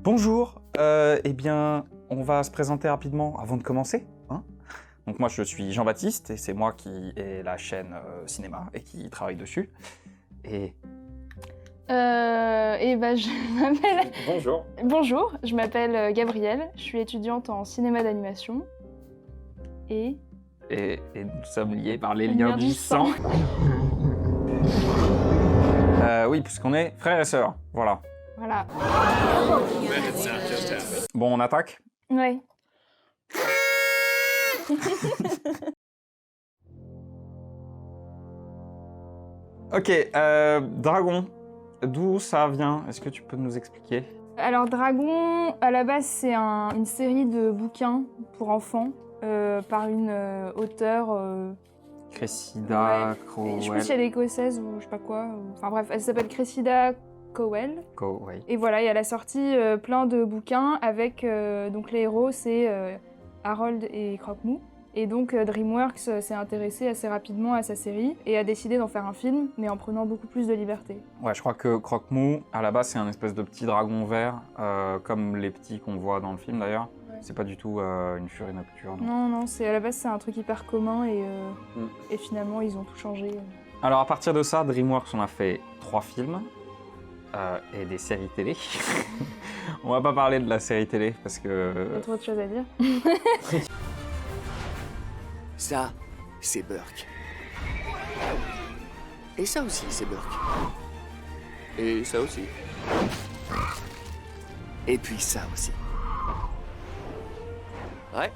Bonjour, eh bien, on va se présenter rapidement avant de commencer. Hein. Donc moi, je suis Jean-Baptiste et c'est moi qui ai la chaîne cinéma et qui travaille dessus. Et je m'appelle... bonjour. Bonjour, je m'appelle Gabrielle, je suis étudiante en cinéma d'animation. Et nous sommes liés par les liens du sang. Oui, puisqu'on est frères et sœurs, voilà. Voilà. Bon, on attaque? Ouais. Ok, Dragon, d'où ça vient? Est-ce que tu peux nous expliquer? Alors Dragon, à la base, c'est une série de bouquins pour enfants par une auteure... Cressida Crowell. Je sais pas si elle est écossaise ou je sais pas quoi. Enfin bref, elle s'appelle Cressida Cowell. Ouais. Et voilà, et elle a sorti plein de bouquins avec, donc les héros, c'est Harold et Croque-Mou. Et donc DreamWorks s'est intéressé assez rapidement à sa série et a décidé d'en faire un film, mais en prenant beaucoup plus de liberté. Ouais, je crois que Croque-Mou, à la base, c'est un espèce de petit dragon vert, comme les petits qu'on voit dans le film d'ailleurs. Ouais. C'est pas du tout une furie nocturne. Non, à la base, c'est un truc hyper commun et finalement, ils ont tout changé. Alors à partir de ça, DreamWorks, on a fait 3 films. Et des séries télé. On va pas parler de la série télé parce que... Il y a trop de choses à dire. Ça, c'est Burke. Et ça aussi, c'est Burke. Et ça aussi. Et puis ça aussi. Ouais.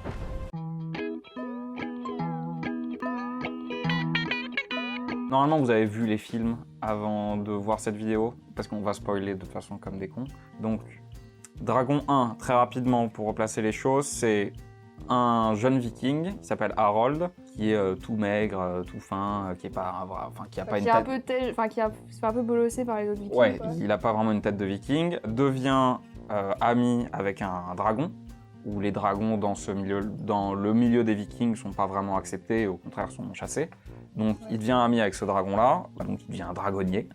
Normalement, vous avez vu les films avant de voir cette vidéo, parce qu'on va spoiler de toute façon comme des cons. Donc, Dragon 1, très rapidement, pour replacer les choses, c'est un jeune viking qui s'appelle Harold, qui est tout maigre, tout fin, qui est pas, enfin, qui a pas une tête... Qui se fait un peu bolosser par les autres vikings. Ouais, quoi. il a pas vraiment une tête de viking, devient ami avec un dragon, où les dragons dans le milieu des vikings sont pas vraiment acceptés, au contraire sont chassés. Donc il devient ami avec ce dragon-là, donc il devient un dragonnier.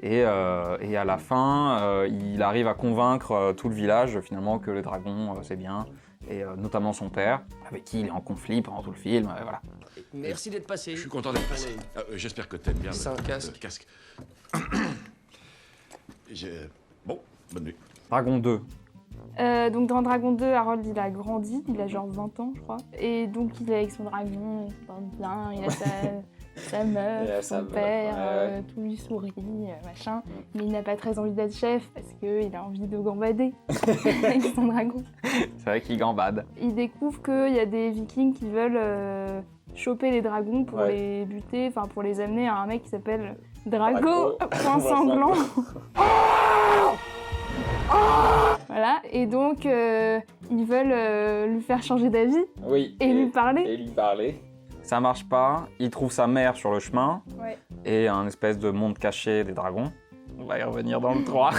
Et à la fin, il arrive à convaincre tout le village finalement que le dragon c'est bien, et notamment son père, avec qui il est en conflit pendant tout le film, voilà. Merci d'être passé. Je suis content d'être passé. J'espère que t'aimes bien C'est un casque. le casque. Bon, bonne nuit. Dragon 2. Donc dans Dragon 2, Harold il a grandi, il a genre 20 ans je crois. Et donc il est avec son dragon, il se porte bien, il a sa meuf, son père, tout lui sourit, machin. Mais il n'a pas très envie d'être chef parce qu'il a envie de gambader avec son dragon. C'est vrai qu'il gambade. Il découvre qu'il y a des vikings qui veulent choper les dragons pour les buter, enfin pour les amener à un mec qui s'appelle Drago, point sanglant. Voilà, et donc ils veulent lui faire changer d'avis et lui parler. Ça marche pas, il trouve sa mère sur le chemin, et un espèce de monde caché des dragons. On va y revenir dans le 3,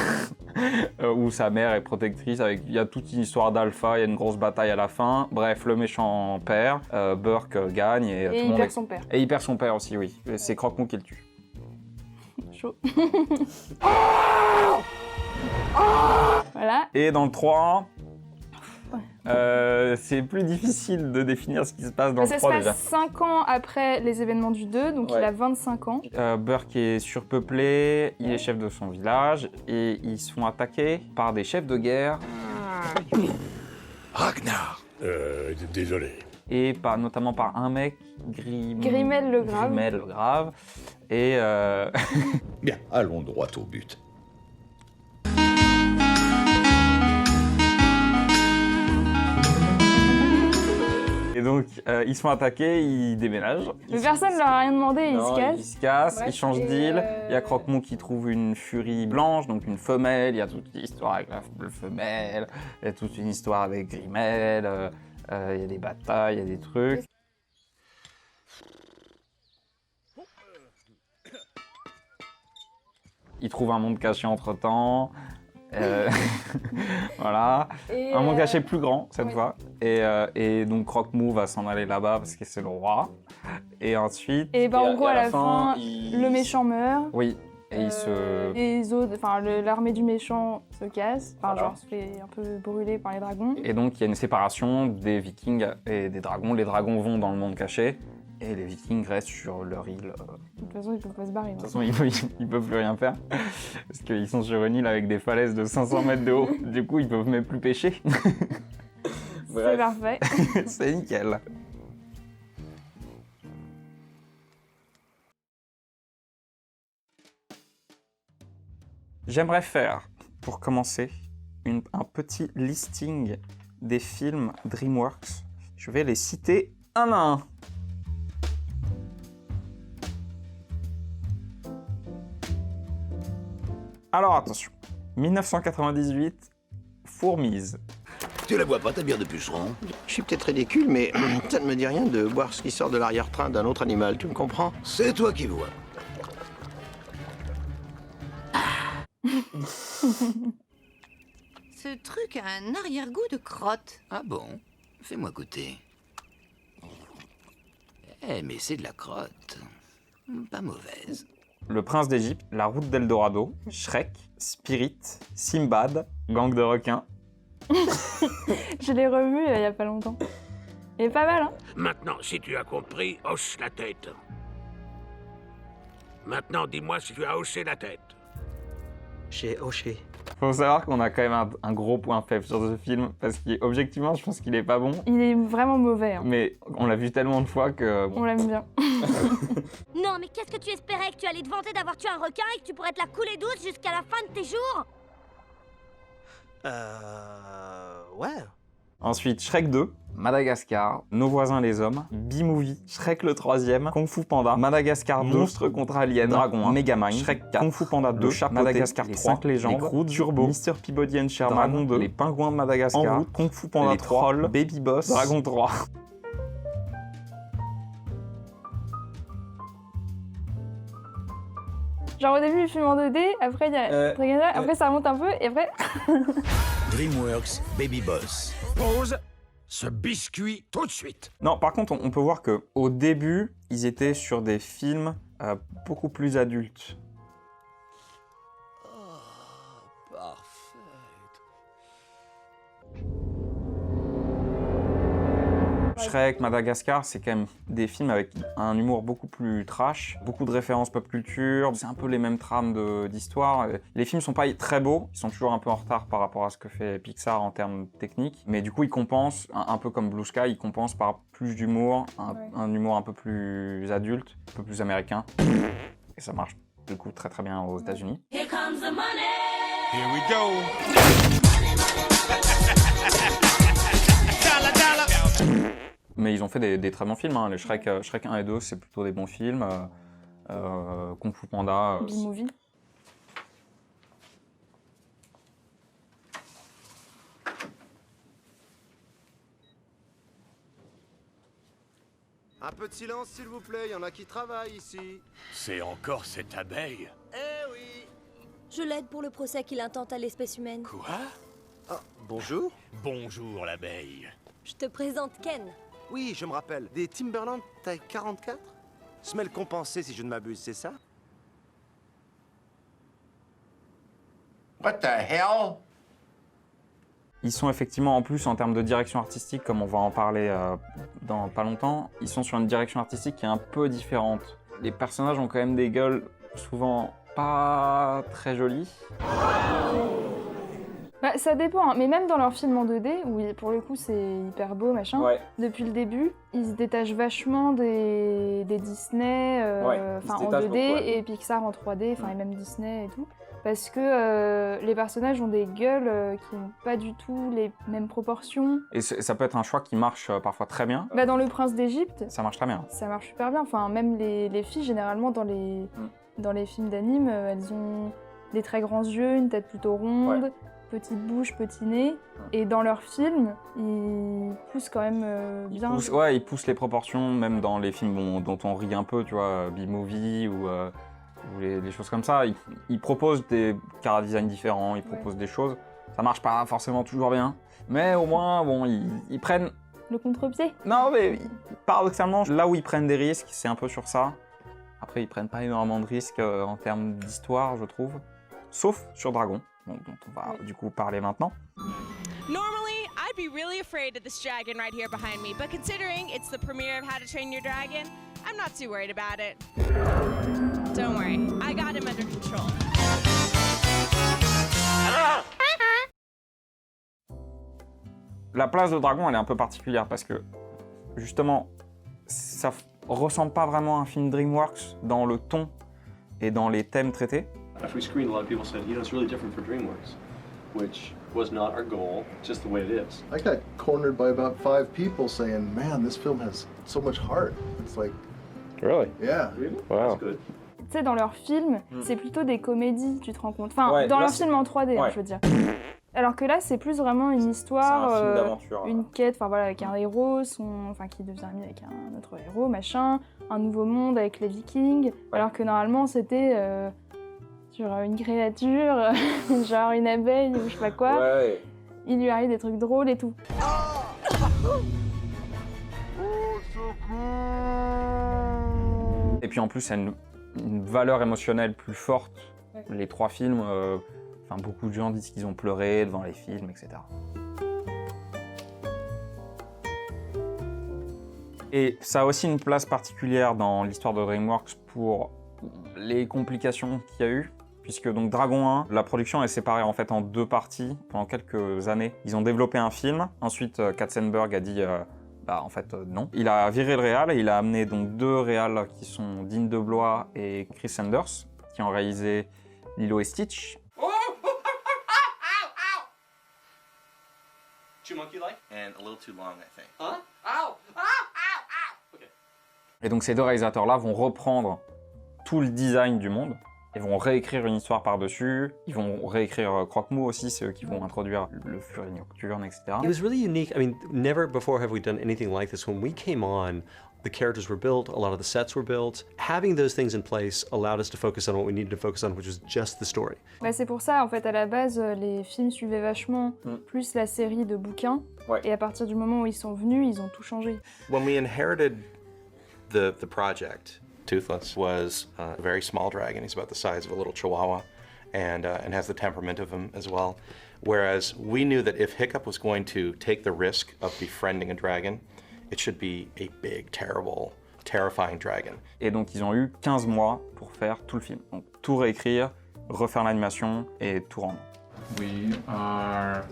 où sa mère est protectrice, il y a toute une histoire d'alpha, il y a une grosse bataille à la fin. Bref, le méchant perd, Burke gagne, et tout le monde... il perd son père. Et il perd son père aussi, oui. C'est Croque-Mou qui le tue. Chaud. Voilà. Et dans le 3, c'est plus difficile de définir ce qui se passe dans le 3 déjà. Ça se passe 5 ans après les événements du 2, donc il a 25 ans. Burke est surpeuplé, il est chef de son village, et ils se font attaquer par des chefs de guerre. Ragnar. Désolé. Et notamment par un mec, Grimel le Grave. Grimel le Grave. Et Bien, allons droit au but. Et donc, ils se font attaquer, ils déménagent. Mais personne ne leur a rien demandé, ils se cassent. Ils se cassent, Bref, ils changent d'île. Il y a Croque-Mou qui trouve une furie blanche, donc une femelle. Il y a toute une histoire avec la femelle. Il y a toute une histoire avec Grimel. Il y a des batailles, il y a des trucs. Ils trouvent un monde caché entre-temps. Voilà, un monde caché plus grand cette fois. Et donc Croque-Mou va s'en aller là-bas parce que c'est le roi. Et ensuite... Et bah en gros à la fin, le méchant meurt. Oui. Et ils se... Les autres, enfin l'armée du méchant se casse, enfin Voilà. genre se fait un peu brûler par les dragons. Et donc il y a une séparation des Vikings et des dragons. Les dragons vont dans le monde caché et les Vikings restent sur leur île. De toute façon, ils peuvent pas se barrer. De toute façon, ils peuvent plus rien faire parce qu'ils sont sur une île avec des falaises de 500 mètres de haut. Du coup, ils peuvent même plus pêcher. C'est parfait. C'est nickel. J'aimerais faire, pour commencer, un petit listing des films DreamWorks. Je vais les citer un à un. Alors attention, 1998, Fourmise. Tu la bois pas, ta bière de puceron? Je suis peut-être ridicule, mais ça ne me dit rien de boire ce qui sort de l'arrière-train d'un autre animal, tu me comprends? C'est toi qui vois. Ce truc a un arrière-goût de crotte. Ah bon? Fais-moi goûter. Eh, mais c'est de la crotte. Pas mauvaise. Le Prince d'Égypte, La Route d'Eldorado, Shrek, Spirit, Simbad, Gang de requins. Je l'ai revu il y a pas longtemps. Il est pas mal, hein? Maintenant, si tu as compris, hoche la tête. Maintenant, dis-moi si tu as hoché la tête. J'ai hoché. Faut savoir qu'on a quand même un gros point faible sur ce film, parce qu'objectivement, je pense qu'il est pas bon. Il est vraiment mauvais, hein. Mais on l'a vu tellement de fois que... On l'aime bien. Non, mais qu'est-ce que tu espérais? Que tu allais te vanter d'avoir tué un requin et que tu pourrais te la couler douce jusqu'à la fin de tes jours? Ouais. Ensuite, Shrek 2, Madagascar, Nos voisins les hommes, B-Movie, Shrek le 3e, Kung Fu Panda, Madagascar 2, Monstre contre Alien, Dragon 1, Megamind, Shrek 4, Kung Fu Panda 2, Chapeauté, Madagascar 3, 5 légendes, Les Croods, Turbo, Mr. Peabody and Sherman, Dragon 2, Les Pingouins de Madagascar, En route, Kung Fu Panda 3, Trolls, Baby Boss, Dragon 3. Genre au début, le film en 2D, après il y a Dragon, après ça remonte un peu, et après... DreamWorks, Baby Boss. Pose ce biscuit tout de suite. Non, par contre, on peut voir que au début, ils étaient sur des films beaucoup plus adultes. Parfait. Shrek, Madagascar, c'est quand même des films avec un humour beaucoup plus trash, beaucoup de références pop culture, c'est un peu les mêmes trames d'histoire. Les films sont pas très beaux, ils sont toujours un peu en retard par rapport à ce que fait Pixar en termes techniques, mais du coup ils compensent, un peu comme Blue Sky, ils compensent par plus d'humour, un humour un peu plus adulte, un peu plus américain, et ça marche du coup très très bien aux États-Unis. Here comes the money! Here we go. Mais ils ont fait des très bons films, hein. Les Shrek 1 et 2, c'est plutôt des bons films. Kung Fu Panda... B-Movie. Un peu de silence, s'il vous plaît, il y en a qui travaillent ici. C'est encore cette abeille. Eh oui. Je l'aide pour le procès qu'il intente à l'espèce humaine. Quoi? Ah, bonjour. Bonjour l'abeille. Je te présente Ken. Oui, je me rappelle. Des Timberland taille 44? Semelle compensée, si je ne m'abuse, c'est ça? What the hell? Ils sont effectivement, en plus, en termes de direction artistique, comme on va en parler dans pas longtemps, ils sont sur une direction artistique qui est un peu différente. Les personnages ont quand même des gueules souvent pas très jolies. Bah, ça dépend, hein. Mais même dans leurs films en 2D, où pour le coup c'est hyper beau, machin, depuis le début, ils se détachent vachement des Disney, ils en se détachent 2D beaucoup, ouais. et Pixar en 3D, et même Disney et tout. Parce que les personnages ont des gueules qui n'ont pas du tout les mêmes proportions. Et ça peut être un choix qui marche parfois très bien. Bah, dans Le Prince d'Égypte, Ça marche très bien. ça marche super bien. Enfin, même les filles, généralement, dans les films d'anime, elles ont des très grands yeux, une tête plutôt ronde, petite bouche, petit nez. Et dans leurs films, ils poussent quand même bien. Ils poussent les proportions, même dans les films dont on rit un peu, tu vois, B-Movie ou les choses comme ça. Ils proposent des chara-design différents, ils proposent des choses. Ça marche pas forcément toujours bien, mais au moins, bon, ils prennent... Le contre-pied. Non, mais paradoxalement, là où ils prennent des risques, c'est un peu sur ça. Après, ils prennent pas énormément de risques en termes d'histoire, je trouve. Sauf sur Dragon, dont on va du coup parler maintenant. Normally, I'd be really afraid of this dragon right here behind me, but considering it's the premiere of How to Train Your Dragon, I'm not too worried about it. Don't worry, I got him under control. La place de Dragon, elle est un peu particulière parce que, justement, ça ressemble pas vraiment à un film DreamWorks dans le ton et dans les thèmes traités. After we screened, a lot of people said, it's really different for DreamWorks, which was not our goal, just the way it is. I got cornered by about 5 people saying, man, this film has so much heart. It's like... Really? Yeah. Wow. That's good. Tu sais, dans leurs films, c'est plutôt des comédies, tu te rends compte. Enfin, dans leurs films en 3D, je veux dire. Alors que là, c'est plus vraiment une histoire, un film d'aventure, une quête, enfin voilà, avec un héros, qui devient ami avec un autre héros, machin, un nouveau monde avec les Vikings. Alors que normalement, c'était sur une créature, genre une abeille ou je sais pas quoi. Ouais. Il lui arrive des trucs drôles et tout. Et puis en plus, ça a une valeur émotionnelle plus forte. Les 3 films, beaucoup de gens disent qu'ils ont pleuré devant les films, etc. Et ça a aussi une place particulière dans l'histoire de DreamWorks pour les complications qu'il y a eu. Puisque donc Dragon 1, la production est séparée en fait en 2 parties pendant quelques années. Ils ont développé un film, ensuite Katzenberg a dit non. Il a viré le réal et il a amené donc 2 réals qui sont Dean DeBlois et Chris Sanders, qui ont réalisé Lilo et Stitch. Too monkey-like? And a little too long, I think. Huh? Ow! Ow! Ow! Ow! Okay. Et donc ces 2 réalisateurs-là vont reprendre tout le design du monde et vont réécrire une histoire par-dessus. Ils vont réécrire Croque-Mou aussi, c'est eux qui vont introduire le Furie Nocturne, etc. It was really unique. I mean, never before have we done anything like this. When we came on, the characters were built, a lot of the sets were built. Having those things in place allowed us to focus on what we needed to focus on, which was just the story. C'est pour ça, en fait, à la base, les films suivaient vachement plus la série de bouquins. Ouais. Et à partir du moment où ils sont venus, ils ont tout changé. When we inherited the project, Toothless was a very small dragon. He's about the size of a little chihuahua and has the temperament of him as well. Whereas we knew that if Hiccup was going to take the risk of befriending a dragon, it should be a big, terrible, terrifying dragon. Et donc ils ont eu 15 mois pour faire tout le film. Donc tout réécrire, refaire l'animation et tout rendre. We are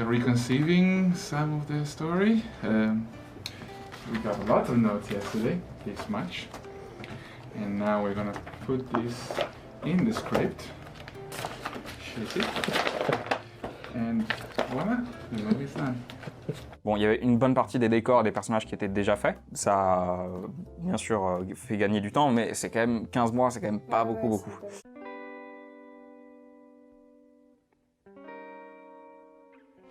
reconceiving some of the story. We got a lot of notes yesterday, this much. And now we're gonna put this in the script. Shake it. And voilà, the movie's done. Bon, il y avait une bonne partie des décors et des personnages qui étaient déjà faits. Ça a bien sûr fait gagner du temps, mais c'est quand même 15 mois, c'est quand même pas beaucoup.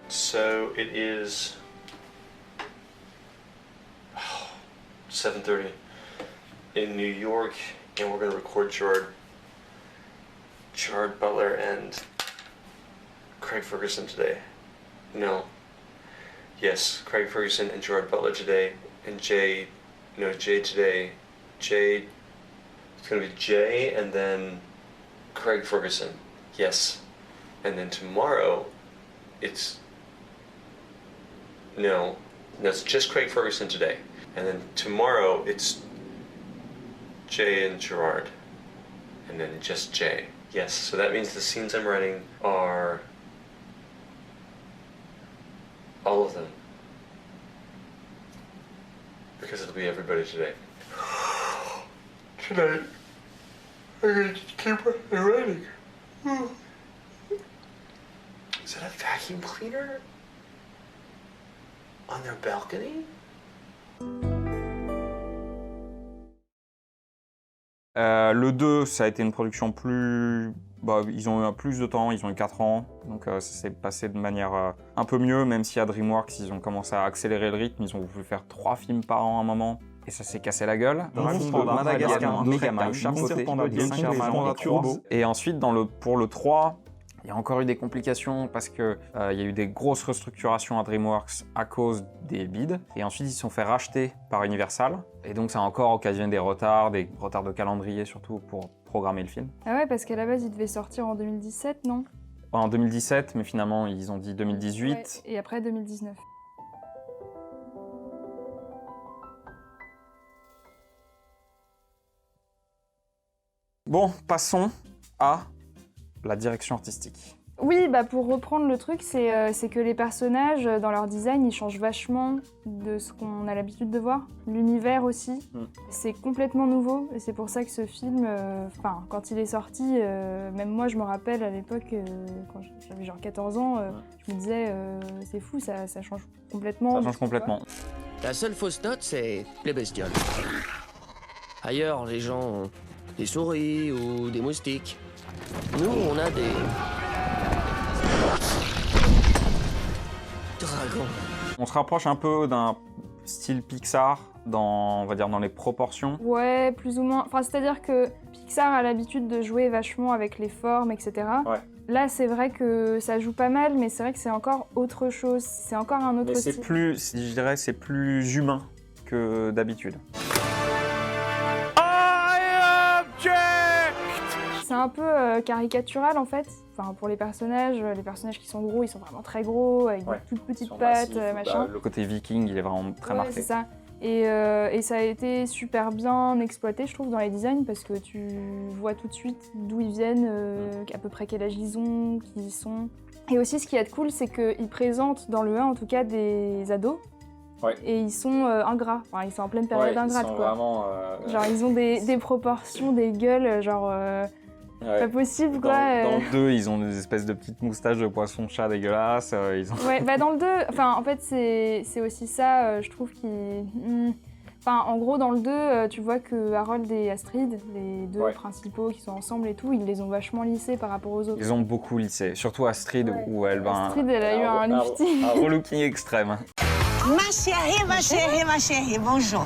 So it is 7:30 in New York, and we're going to record Gerard Butler and Craig Ferguson today. No. Yes, Craig Ferguson and Gerard Butler today, and Jay today. Jay, it's going to be Jay and then Craig Ferguson. Yes. And then tomorrow, it's just Craig Ferguson today. And then tomorrow, it's Jay and Gerard. And then just Jay. Yes, so that means the scenes I'm writing are all of them. Because it'll be everybody today. Tonight, I'm going to keep writing. Is that a vacuum cleaner? On their balcony? Le 2, ça a été une production plus... ils ont eu plus de temps, ils ont eu 4 ans, donc ça s'est passé de manière un peu mieux, même si à DreamWorks, ils ont commencé à accélérer le rythme, ils ont voulu faire 3 films par an à un moment, et ça s'est cassé la gueule. Madagascar, Megaman, chapeauté, et ensuite, pour le 3, Il y a encore eu des complications parce qu'il y a eu des grosses restructurations à DreamWorks à cause des bids. Et ensuite, ils se sont fait racheter par Universal. Et donc, ça a encore occasionné des retards de calendrier surtout pour programmer le film. Ah ouais, parce qu'à la base, il devait sortir en 2017, non? En 2017, mais finalement, ils ont dit 2018. Ouais, et après 2019. Bon, passons à la direction artistique. Oui, bah pour reprendre le truc, c'est que les personnages, dans leur design, ils changent vachement de ce qu'on a l'habitude de voir. L'univers aussi, c'est complètement nouveau. Et c'est pour ça que ce film, quand il est sorti, même moi je me rappelle à l'époque, quand j'avais genre 14 ans, je me disais, c'est fou, ça change complètement. Ça change complètement. La seule fausse note, c'est les bestioles. Ailleurs, les gens ont des souris ou des moustiques. Nous, on a des... dragons. On se rapproche un peu d'un style Pixar on va dire dans les proportions. Ouais, plus ou moins. Enfin, c'est-à-dire que Pixar a l'habitude de jouer vachement avec les formes, etc. Ouais. Là, c'est vrai que ça joue pas mal, mais c'est vrai que c'est encore autre chose. C'est encore un autre style. Je dirais, c'est plus humain que d'habitude. C'est un peu caricatural en fait. Enfin, pour les personnages qui sont gros, ils sont vraiment très gros, avec des toutes petites pattes, machin. Le côté viking, il est vraiment très marqué. C'est ça. Et ça a été super bien exploité, je trouve, dans les designs, parce que tu vois tout de suite d'où ils viennent, à peu près quel âge ils ont, qui ils sont. Et aussi, ce qui est cool, c'est qu'ils présentent, dans le 1 en tout cas, des ados. Ouais. Et ils sont ingrats, enfin, ils sont en pleine période ingrate, quoi. Vraiment, genre, ils ont des proportions, des gueules, genre... pas possible, quoi. Dans le 2, ils ont des espèces de petites moustaches de poisson-chat dégueulasses. Ouais, bah dans le 2, enfin, en fait, c'est aussi ça, je trouve, Enfin, en gros, dans le 2, tu vois que Harold et Astrid, les deux principaux qui sont ensemble et tout, ils les ont vachement lissés par rapport aux autres. Ils ont beaucoup lissé, surtout Astrid, où elle Astrid, elle a eu un lifting. Un relooking extrême. Ma chérie, bonjour.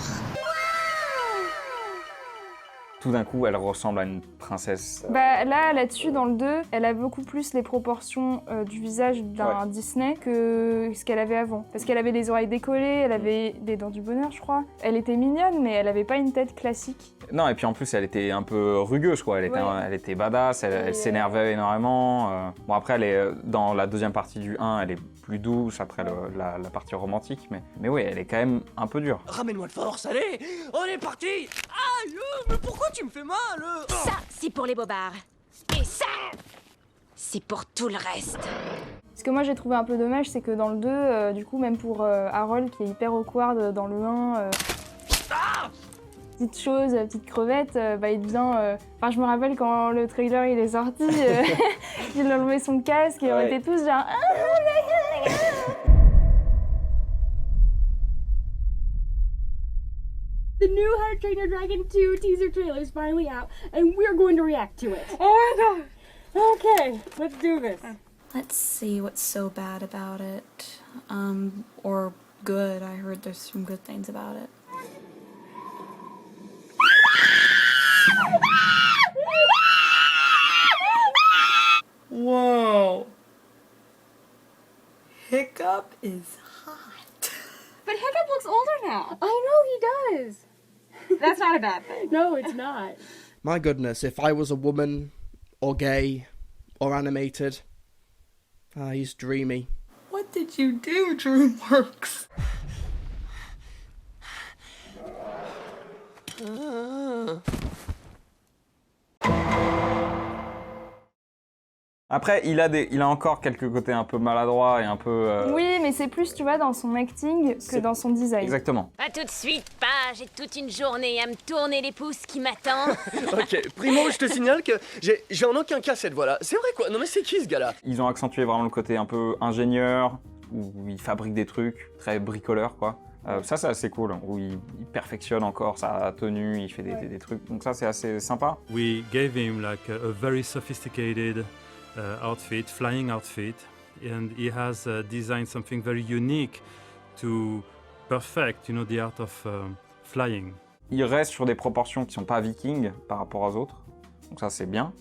Tout d'un coup, elle ressemble à une princesse. Bah là-dessus, dans le 2, elle a beaucoup plus les proportions du visage d'un Disney que ce qu'elle avait avant. Parce qu'elle avait les oreilles décollées, elle avait des dents du bonheur, je crois. Elle était mignonne, mais elle avait pas une tête classique. Non, et puis en plus, elle était un peu rugueuse, quoi. Elle était badass, elle s'énervait énormément. Bon, après, dans la deuxième partie du 1, elle est plus douce, après la partie romantique. Mais oui, elle est quand même un peu dure. Ramène-moi de force, allez, on est parti. Aïe, mais pourquoi tu me fais mal? Ça, c'est pour les bobards. Et ça, c'est pour tout le reste. Ce que moi j'ai trouvé un peu dommage, c'est que dans le 2, du coup, même pour Harold, qui est hyper awkward dans le 1, petite chose, petite crevette, il devient... Enfin, je me rappelle quand le trailer il est sorti, il a enlevé son casque et on était tous genre... The new How to Train Your Dragon 2 teaser trailer is finally out, and we're going to react to it. Oh my god! Okay, let's do this. Let's see what's so bad about it. Or good. I heard there's some good things about it. Whoa. Hiccup is hot. But Hiccup looks older now. I know, he does. That's not a bad thing. No, it's not. My goodness, if I was a woman, or gay, or animated, he's dreamy. What did you do, DreamWorks? Après, il a encore quelques côtés un peu maladroits et un peu... Oui, mais c'est plus, tu vois, dans son acting que dans son design. Exactement. Pas tout de suite, pas. J'ai toute une journée à me tourner les pouces qui m'attend. Ok, Primo, je te signale que j'ai en aucun cas cette voix-là. C'est vrai quoi? Non mais c'est qui ce gars-là? Ils ont accentué vraiment le côté un peu ingénieur, où il fabrique des trucs, très bricoleur, quoi. Ça, c'est assez cool, où il perfectionne encore sa tenue, il fait des trucs. Donc ça, c'est assez sympa. We gave him like a very sophisticated outfit, flying outfit, and he has designed something very unique to perfect, the art of flying. Il reste sur des proportions qui sont pas vikings par rapport aux autres, donc ça c'est bien.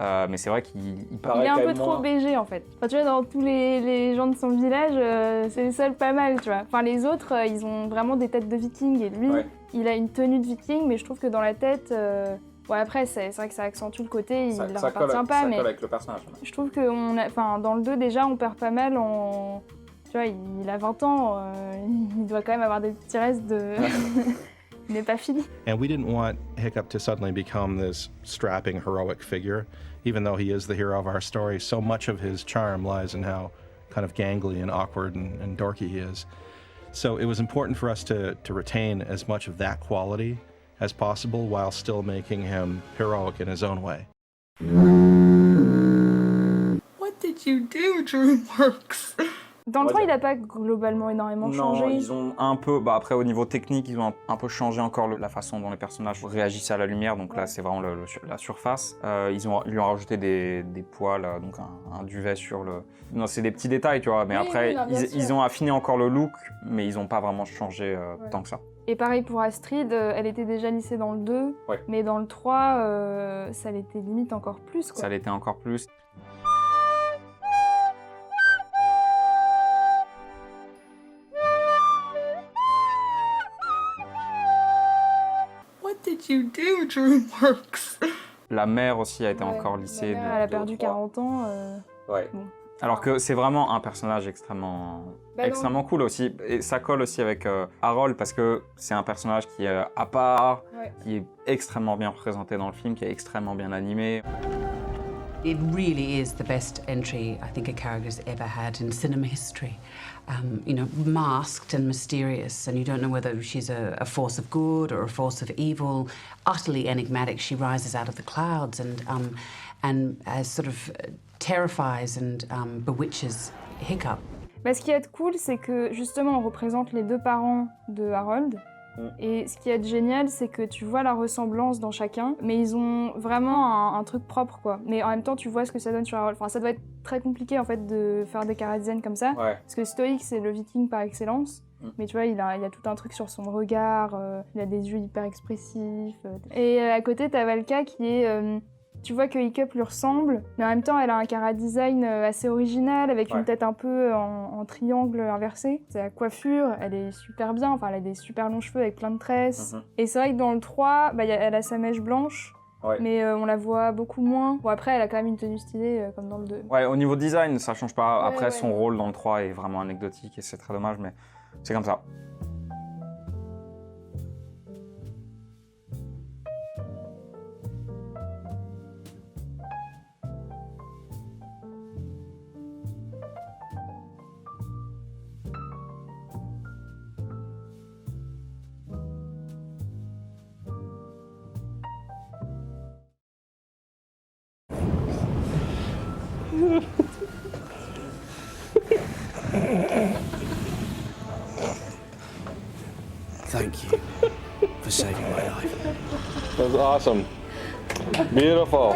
mais c'est vrai qu'il paraît Il est un quand peu même trop moins... BG en fait. Enfin, tu vois, dans tous les gens de son village, c'est le seul pas mal, tu vois. Enfin, les autres, ils ont vraiment des têtes de vikings et lui, il a une tenue de viking, mais je trouve que dans la tête... Ouais, après, c'est vrai que ça accentue le côté, il leur appartient pas, mais... Ça colle avec le personnage. Je trouve que dans le 2, déjà, on perd pas mal en... Tu vois, il a 20 ans, il doit quand même avoir des petits restes de... Il n'est pas fini. And we didn't want Hiccup to suddenly become this strapping, heroic figure. Even though he is the hero of our story, so much of his charm lies in how kind of gangly and awkward and dorky he is. So it was important for us to retain as much of that quality as possible while still making him heroic in his own way. What did you do, DreamWorks? Dans le 3, il n'a pas globalement énormément changé. Non, ils ont un peu... après, au niveau technique, ils ont un peu changé encore la façon dont les personnages réagissaient à la lumière. Donc là, c'est vraiment la surface. Ils lui ont rajouté des poils, donc un duvet sur le... Non, c'est des petits détails, tu vois. Mais après, ils ont affiné encore le look, mais ils n'ont pas vraiment changé tant que ça. Et pareil pour Astrid, elle était déjà lissée dans le 2, mais dans le 3, ça l'était limite encore plus, quoi. Ça l'était encore plus. What did you do, DreamWorks? La mère aussi a été encore lissée. Elle a perdu 40 ans. Ouais. Bon. Alors que c'est vraiment un personnage extrêmement cool aussi. Et ça colle aussi avec Harold parce que c'est un personnage qui est à part, qui est extrêmement bien représenté dans le film, qui est extrêmement bien animé. It really is the best entry I think a character's ever had in cinema history. You know, masked and mysterious, and you don't know whether she's a force of good or a force of evil. Utterly enigmatic, she rises out of the clouds and sort of terrifies and bewitches Hiccup. Bah, ce qui est cool, c'est que justement, on représente les deux parents de Harold. Et ce qui est génial, c'est que tu vois la ressemblance dans chacun, mais ils ont vraiment un truc propre, quoi. Mais en même temps, tu vois ce que ça donne sur Harold. Enfin, ça doit être très compliqué, en fait, de faire des Caradiennes comme ça. Parce que Stoïque, c'est le viking par excellence. Mais tu vois, il y a tout un truc sur son regard, il a des yeux hyper expressif. Et à côté, t'as Valka qui est... tu vois que Hiccup lui ressemble, mais en même temps, elle a un chara-design assez original, avec une tête un peu en triangle inversé. Sa coiffure, elle est super bien, enfin, elle a des super longs cheveux avec plein de tresses. Et c'est vrai que dans le 3, elle a sa mèche blanche, mais on la voit beaucoup moins. Bon, après, elle a quand même une tenue stylée, comme dans le 2. Ouais, au niveau design, ça change pas. Après, son rôle dans le 3 est vraiment anecdotique, et c'est très dommage, mais c'est comme ça. Thank you for saving my life. That was awesome. Beautiful.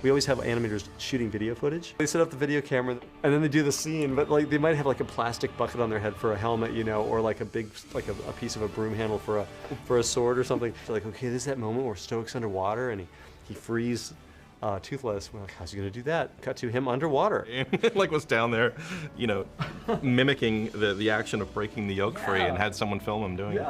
We always have animators shooting video footage. They set up the video camera and then they do the scene, but like they might have like a plastic bucket on their head for a helmet, you know, or like a big, like a piece of a broom handle for a sword or something. They're like, okay, this is that moment where Stoick's underwater and he frees Toothless. We're like, how's he gonna do that? Cut to him underwater. Like was down there, you know, mimicking the action of breaking the yoke free and had someone film him doing it.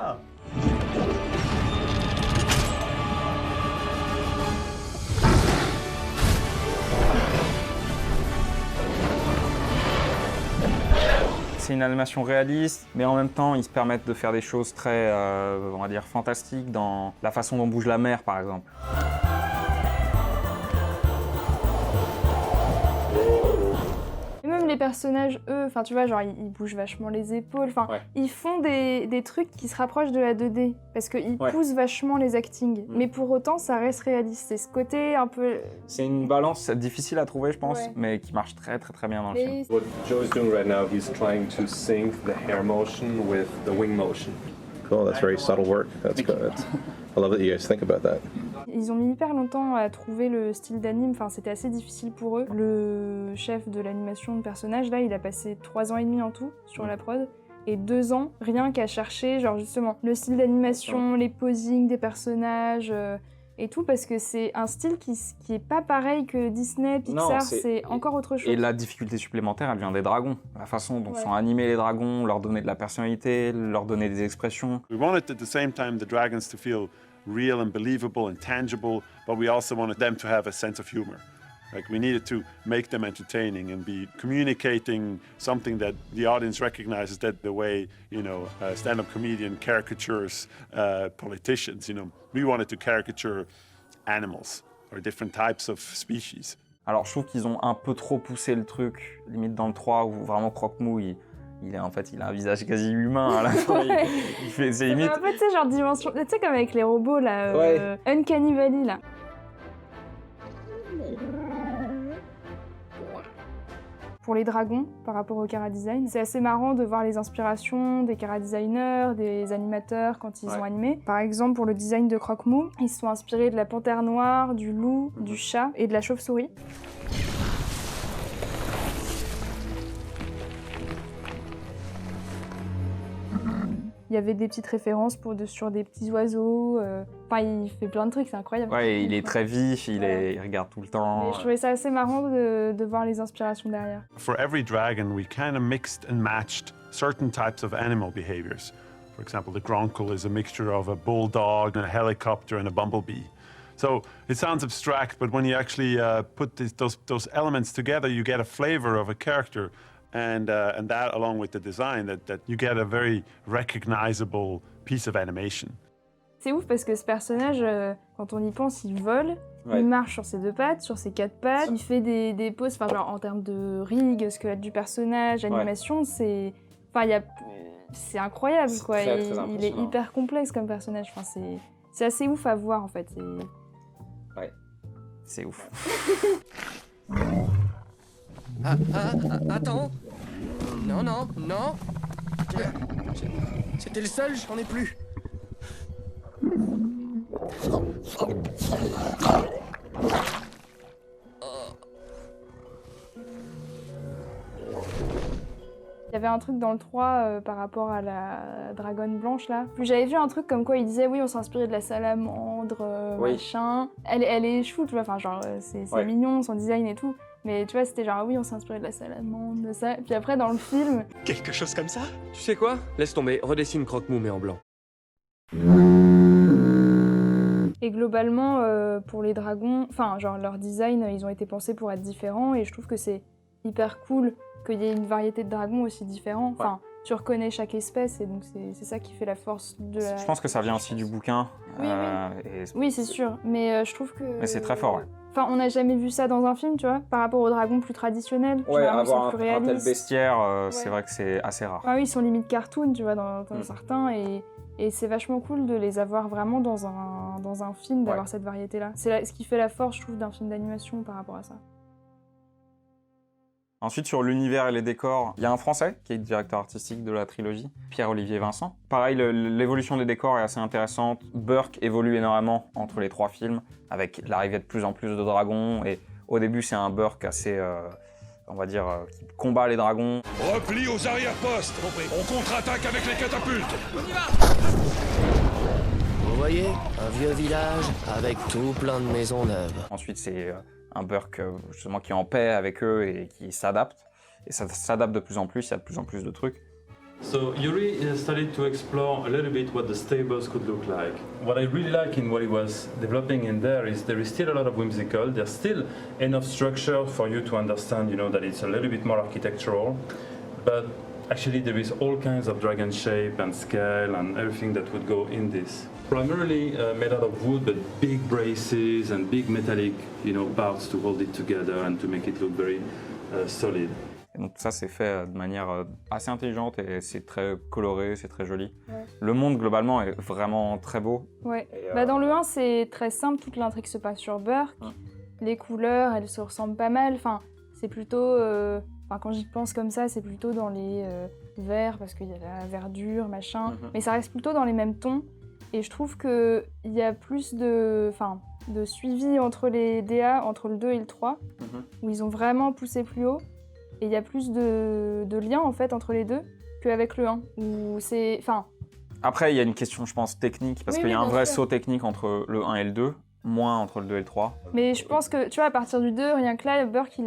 C'est une animation réaliste, mais en même temps, ils se permettent de faire des choses très, on va dire, fantastiques dans la façon dont bouge la mer, par exemple. Et même les personnages, eux, enfin tu vois, genre ils bougent vachement les épaules, enfin ils font des trucs qui se rapprochent de la 2D, parce qu'ils poussent vachement les actings, mais pour autant ça reste réaliste, c'est ce côté un peu... C'est une balance difficile à trouver, je pense, mais qui marche très bien dans le film. What Joe is doing right now, he's trying to sync the hair motion with the wing motion. Cool, that's very subtle work. That's good. I love that you guys think about that. Ils ont mis hyper longtemps à trouver le style d'anime, enfin c'était assez difficile pour eux. Le chef de l'animation de personnages, là, il a passé 3 ans et demi en tout sur la prod, et 2 ans rien qu'à chercher, genre justement, le style d'animation, les posings des personnages, et tout, parce que c'est un style qui est pas pareil que Disney, Pixar, c'est encore autre chose. Et la difficulté supplémentaire, elle vient des dragons. La façon dont sont animés les dragons, leur donner de la personnalité, leur donner des expressions. We wanted at the same time the dragons to feel real and believable and tangible, but we also wanted them to have a sense of humor. Like, we needed to make them entertaining and be communicating something that the audience recognizes, that the way, a stand-up comedian caricatures politicians, we wanted to caricature animals or different types of species. Alors je trouve qu'ils ont un peu trop poussé le truc, limite dans le 3 où vraiment Croque-Mou, il a un visage quasi humain à la fin. Il fait ses limites. Un peu, tu sais, genre dimension, tu sais, comme avec les robots là, Uncanny Valley là. Pour les dragons, par rapport au chara-design, c'est assez marrant de voir les inspirations des chara-designers, des animateurs quand ils ont animé. Par exemple, pour le design de Croque-Mou, ils se sont inspirés de la panthère noire, du loup, du chat et de la chauve-souris. Il y avait des petites références sur des petits oiseaux. Enfin, il fait plein de trucs, c'est incroyable. Ouais, il est très vif, il regarde tout le temps. Mais je trouvais ça assez marrant de voir les inspirations derrière. For every dragon, we kind of mixed and matched certain types of animal behaviors. For example, the Gronkle is a mixture of a bulldog and a helicopter and a bumblebee. So it sounds abstract, but when you actually put those elements together, you get a flavor of a character. And that, along with the design, that you get a very recognizable piece of animation. C'est ouf parce que ce personnage, quand on y pense, il vole, il marche sur ses 2 pattes, sur ses 4 pattes, il fait des poses, enfin genre en termes de rig, squelette du personnage, animation, c'est incroyable quoi. Il est hyper complexe comme personnage. Enfin, c'est assez ouf à voir en fait. Ouais, c'est ouf. Attends. Non. C'était le seul, j'en ai plus. Il y avait un truc dans le 3 par rapport à la dragonne blanche là. J'avais vu un truc comme quoi il disait oui, on s'est inspiré de la salamandre, machin. Elle est chou, tu vois, enfin genre c'est mignon son design et tout. Mais tu vois, c'était genre oui, on s'est inspiré de la salamandre, de ça. Puis après dans le film... Quelque chose comme ça? Tu sais quoi? Laisse tomber, redessine Croque-Mou mais en blanc. Et globalement, pour les dragons, enfin genre leur design, ils ont été pensés pour être différents et je trouve que c'est hyper cool qu'il y ait une variété de dragons aussi différents. Enfin, tu reconnais chaque espèce et donc c'est ça qui fait la force de la... Je pense que ça vient aussi du bouquin. Oui, c'est sûr, mais je trouve que... Mais c'est très fort, ouais. Enfin, on n'a jamais vu ça dans un film, tu vois, par rapport aux dragons plus traditionnels. Ouais, avoir un tel bestiaire, c'est vrai que c'est assez rare. Ah oui, ils sont limite cartoon, tu vois, dans certains, et c'est vachement cool de les avoir vraiment dans un film, d'avoir cette variété-là. C'est ce qui fait la force, je trouve, d'un film d'animation par rapport à ça. Ensuite, sur l'univers et les décors, il y a un Français qui est directeur artistique de la trilogie, Pierre-Olivier Vincent. Pareil, l'évolution des décors est assez intéressante. Burke évolue énormément entre les 3 films, avec l'arrivée de plus en plus de dragons. Et au début, c'est un Burke assez, on va dire, qui combat les dragons. Repli aux arrière-postes. On contre-attaque avec les catapultes. On y va. Vous voyez, un vieux village avec tout plein de maisons neuves. Ensuite, c'est un Burke justement qui est en paix avec eux et qui s'adapte. Et ça s'adapte de plus en plus, il y a de plus en plus de trucs. So Yuri started to explore a little bit what the stables could look like. What I really like in what he was developing in there is still a lot of whimsical. There's still enough structure for you to understand, that it's a little bit more architectural. But actually there is all kinds of dragon shape and scale and everything that would go in this. Primarily made out of wood, but big braces and big metallic, parts to hold it together and to make it look very solid. Et donc ça, c'est fait de manière assez intelligente et c'est très coloré, c'est très joli. Ouais. Le monde, globalement, est vraiment très beau. Ouais. Dans le 1, c'est très simple, toute l'intrigue se passe sur Burke. Les couleurs, elles se ressemblent pas mal. Enfin, c'est plutôt... quand j'y pense comme ça, c'est plutôt dans les verts, parce qu'il y a la verdure, machin. Mais ça reste plutôt dans les mêmes tons. Et je trouve qu'il y a plus de suivi entre les DA, entre le 2 et le 3, où ils ont vraiment poussé plus haut. Et il y a plus de liens en fait entre les deux qu'avec le 1. Où c'est, Après, il y a une question, je pense, technique, parce qu'il y a un vrai saut technique entre le 1 et le 2. moins entre le 2 et le 3. Mais je pense que, tu vois, à partir du 2, rien que là, Burke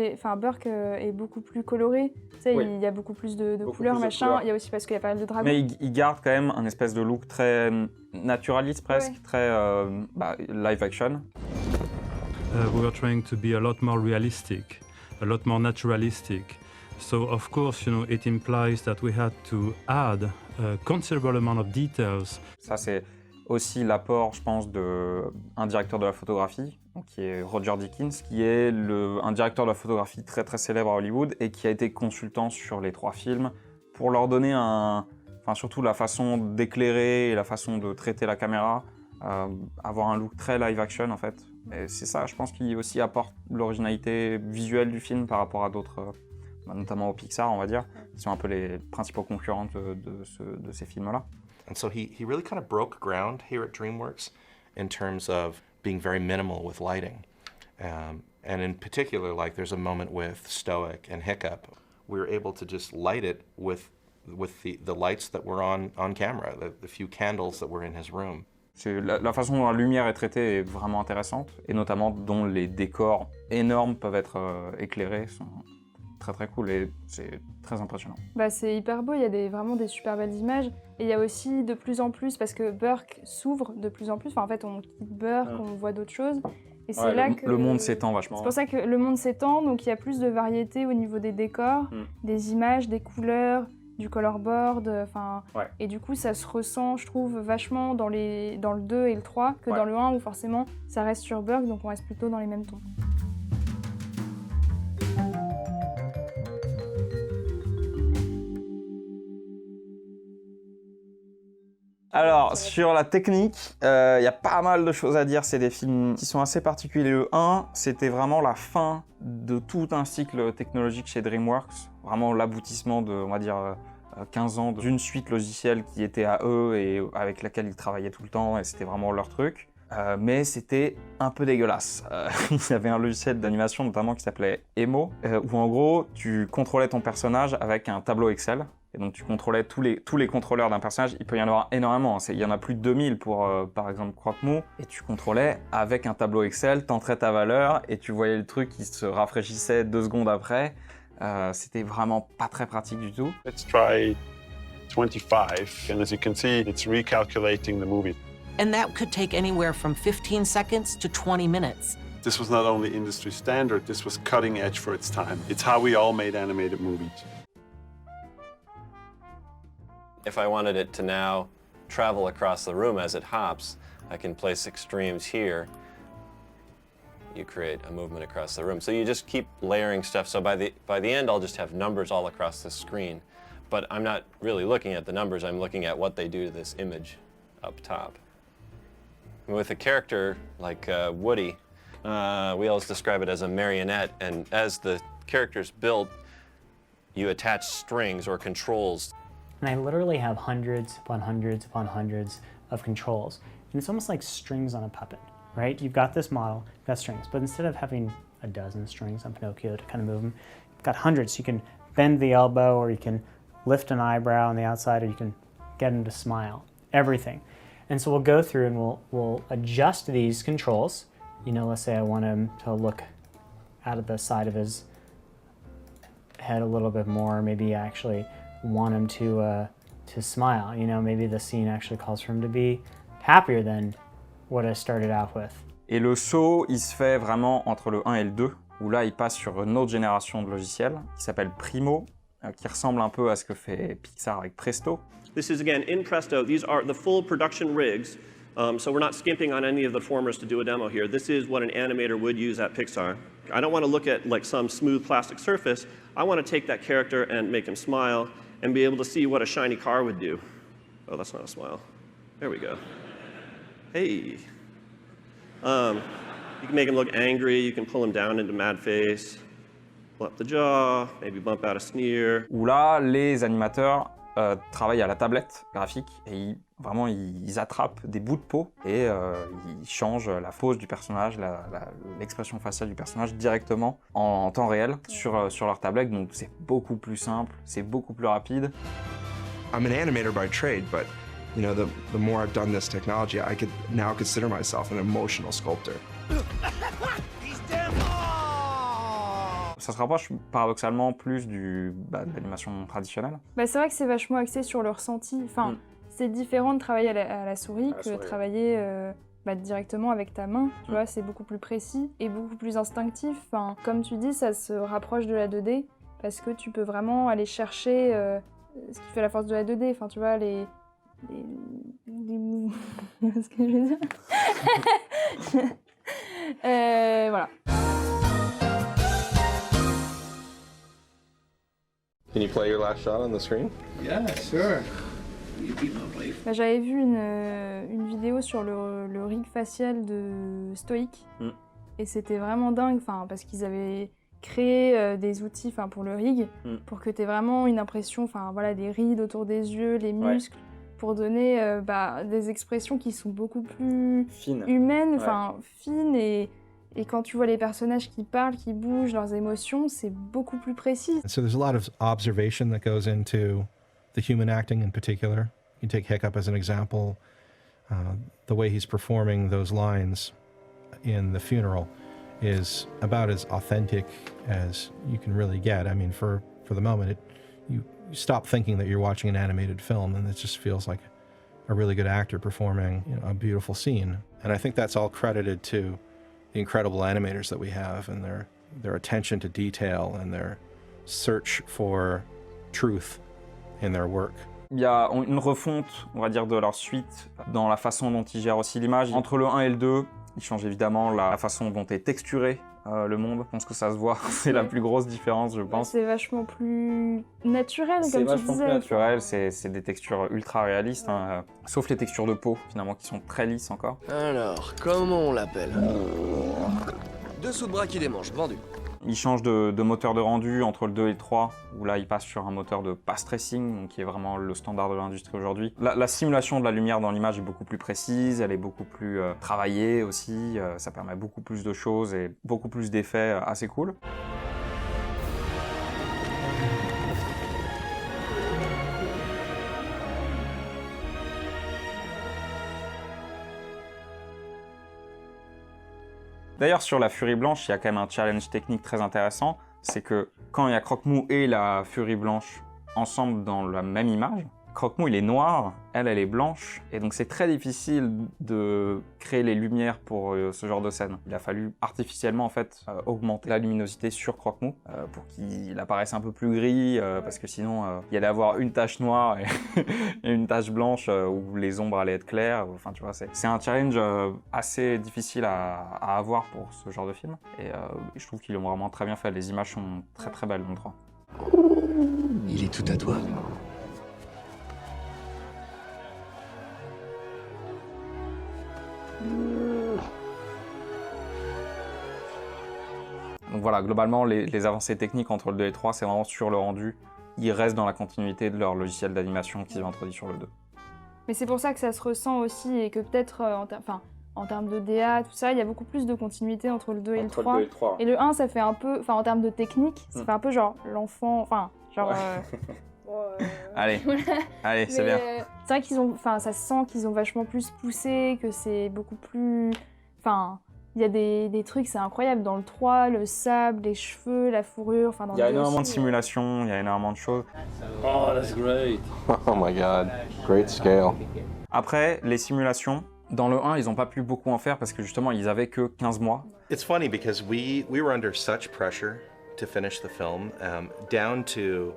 est beaucoup plus coloré. Tu sais, Oui. il y a beaucoup plus de Beaucoup couleurs, plus de machin. couleurs. Il y a aussi parce qu'il y a pas mal de dragons. Mais il garde quand même un espèce de look très naturaliste presque, très live action. We were trying to be a lot more realistic, a lot more naturalistic. So of course, you know, it implies that we had to add a considerable amount of details. Ça, c'est aussi l'apport, je pense, d'un directeur de la photographie, donc, qui est Roger Deakins, qui est un directeur de la photographie très très célèbre à Hollywood et qui a été consultant sur les 3 films pour leur donner surtout la façon d'éclairer et la façon de traiter la caméra, avoir un look très live action en fait. Et c'est ça, je pense, qui aussi apporte l'originalité visuelle du film par rapport à d'autres, notamment au Pixar, on va dire, qui sont un peu les principaux concurrents de ces films-là. And so he really kind of broke ground here at DreamWorks in terms of being very minimal with lighting. And in particular, like there's a moment with Stoic and Hiccup. We were able to just light it with the lights that were on camera, the few candles that were in his room. La façon dont la lumière est traitée est vraiment intéressante, et notamment dont les décors énormes peuvent être éclairés, sont très très cool et c'est très impressionnant. C'est hyper beau, il y a vraiment des super belles images, et il y a aussi de plus en plus, parce que Burke s'ouvre de plus en plus, en fait on quitte Burke, on voit d'autres choses, et c'est là que... Le monde s'étend vachement. C'est pour ça que le monde s'étend, donc il y a plus de variété au niveau des décors, des images, des couleurs, du colorboard, et du coup ça se ressent, je trouve, vachement dans le 2 et le 3 que dans le 1 où forcément ça reste sur Burke, donc on reste plutôt dans les mêmes tons. Alors, sur la technique, il y a pas mal de choses à dire. C'est des films qui sont assez particuliers. Le 1, c'était vraiment la fin de tout un cycle technologique chez DreamWorks. Vraiment l'aboutissement de, on va dire, 15 ans d'une suite logicielle qui était à eux et avec laquelle ils travaillaient tout le temps. Et c'était vraiment leur truc. Mais c'était un peu dégueulasse. Ils avaient un logiciel d'animation notamment qui s'appelait Emo, où en gros, tu contrôlais ton personnage avec un tableau Excel. Et donc tu contrôlais tous les contrôleurs d'un personnage, il peut y en avoir énormément, il y en a plus de 2000 pour par exemple Croque-Mou, et tu contrôlais avec un tableau Excel, t'entrais ta valeur et tu voyais le truc qui se rafraîchissait 2 secondes après. C'était vraiment pas très pratique du tout. Let's try 25, and as you can see, it's recalculating the movie. And that could take anywhere from 15 seconds to 20 minutes. This was not only industry standard, this was cutting edge for its time. It's how we all made animated movies. If I wanted it to now travel across the room as it hops, I can place extremes here. You create a movement across the room. So you just keep layering stuff. So by the end, I'll just have numbers all across the screen. But I'm not really looking at the numbers, I'm looking at what they do to this image up top. With a character like Woody, we always describe it as a marionette, and as the character's built, you attach strings or controls. And I literally have hundreds upon hundreds upon hundreds of controls. And it's almost like strings on a puppet, right? You've got this model, you've got strings, but instead of having a dozen strings on Pinocchio to kind of move them, you've got hundreds. You can bend the elbow, or you can lift an eyebrow on the outside, or you can get him to smile, everything. And so we'll go through and we'll adjust these controls. You know, let's say I want him to look out of the side of his head a little bit more, maybe actually want him to smile. You know, maybe the scene actually calls for him to be happier than what I started out with. Et le saut, il se fait vraiment entre le 1 et le 2, où là, il passe sur une autre génération de logiciels qui s'appelle Primo, qui ressemble un peu à ce que fait Pixar avec Presto. This is again in Presto. These are the full production rigs. So we're not skimping on any of the formers to do a demo here. This is what an animator would use at Pixar. I don't want to look at like some smooth plastic surface. I want to take that character and make him smile and be able to see what a shiny car would do. Oh, that's not a smile. There we go. Hey. You can make him look angry. You can pull him down into mad face. Pull up the jaw, maybe bump out a sneer. Où là, les animateurs travaillent à la tablette graphique et vraiment ils attrapent des bouts de peau et ils changent la pose du personnage, l'expression faciale du personnage directement en temps réel sur leur tablette. Donc c'est beaucoup plus simple, c'est beaucoup plus rapide. I'm an animator by trade, but You know, the more I've done this technology, I could now consider myself an emotional sculptor. Ça se rapproche paradoxalement plus de l'animation traditionnelle. Bah, c'est vrai que c'est vachement axé sur le ressenti. Enfin, c'est différent de travailler à la souris que de travailler directement avec ta main. Tu vois, c'est beaucoup plus précis et beaucoup plus instinctif. Enfin, comme tu dis, ça se rapproche de la 2D parce que tu peux vraiment aller chercher ce qui fait la force de la 2D. Enfin, tu vois, les mouvements. Ce que je veux dire. Voilà. Can you play your last shot on the screen? Yeah, sure. Bah, j'avais vu une vidéo sur le rig facial de Stoic et c'était vraiment dingue, parce qu'ils avaient créé des outils pour le rig pour que tu aies vraiment une impression, des rides autour des yeux, les muscles, pour donner des expressions qui sont beaucoup plus humaines, fines et quand tu vois les personnages qui parlent, qui bougent, leurs émotions, c'est beaucoup plus précis. So there's a lot of observation that goes into the human acting in particular. You take Hiccup as an example. The way he's performing those lines in the funeral is about as authentic as you can really get. I mean, for the moment, you stop thinking that you're watching an animated film, and it just feels like a really good actor performing a beautiful scene. And I think that's all credited to the incredible animators that we have and their attention to detail and their search for truth in their work. Il y a une refonte, on va dire, de leur suite dans la façon dont ils gèrent aussi l'image. Entre le 1 et le 2, ils changent évidemment la façon dont est texturé le monde. Je pense que ça se voit, c'est la plus grosse différence, je pense. C'est vachement plus naturel, comme tu disais. C'est vachement plus naturel, c'est des textures ultra réalistes, sauf les textures de peau, finalement, qui sont très lisses encore. Alors, comment on l'appelle? Dessous de bras qui démange, vendu. Ils changent de moteur de rendu entre le 2 et le 3, où là ils passent sur un moteur de pass tracing, donc qui est vraiment le standard de l'industrie aujourd'hui. La simulation de la lumière dans l'image est beaucoup plus précise, elle est beaucoup plus travaillée aussi, ça permet beaucoup plus de choses et beaucoup plus d'effets assez cool. D'ailleurs, sur la Furie Blanche, il y a quand même un challenge technique très intéressant, c'est que quand il y a Croque-Mou et la Furie Blanche ensemble dans la même image, Croque-Mou il est noir, elle est blanche, et donc c'est très difficile de créer les lumières pour ce genre de scène. Il a fallu artificiellement en fait augmenter la luminosité sur Croque-Mou pour qu'il apparaisse un peu plus gris, parce que sinon il y allait avoir une tache noire et une tache blanche où les ombres allaient être claires. Enfin tu vois, c'est un challenge assez difficile à avoir pour ce genre de film, et je trouve qu'ils l'ont vraiment très bien fait. Les images sont très très belles dans le 3. Il est tout à toi. Donc voilà, globalement, les avancées techniques entre le 2 et le 3, c'est vraiment sur le rendu. Ils restent dans la continuité de leur logiciel d'animation qu'ils ont introduit sur le 2. Mais c'est pour ça que ça se ressent aussi et que peut-être en termes de DA, tout ça, il y a beaucoup plus de continuité entre le 2 et le 3. Et le 1, ça fait un peu, en termes de technique, ça fait un peu genre l'enfant, Allez, allez, c'est bien. C'est vrai qu'ils ont, ça se sent qu'ils ont vachement plus poussé, que c'est beaucoup plus, il y a des trucs, c'est incroyable dans le 3, le sable, les cheveux, la fourrure, dans il y a énormément de simulations, il y a énormément de choses. Oh, that's great. Oh my god, great scale. Après, les simulations, dans le 1, ils n'ont pas pu beaucoup en faire parce que justement, ils avaient que 15 mois. It's funny because we were under such pressure to finish the film, down to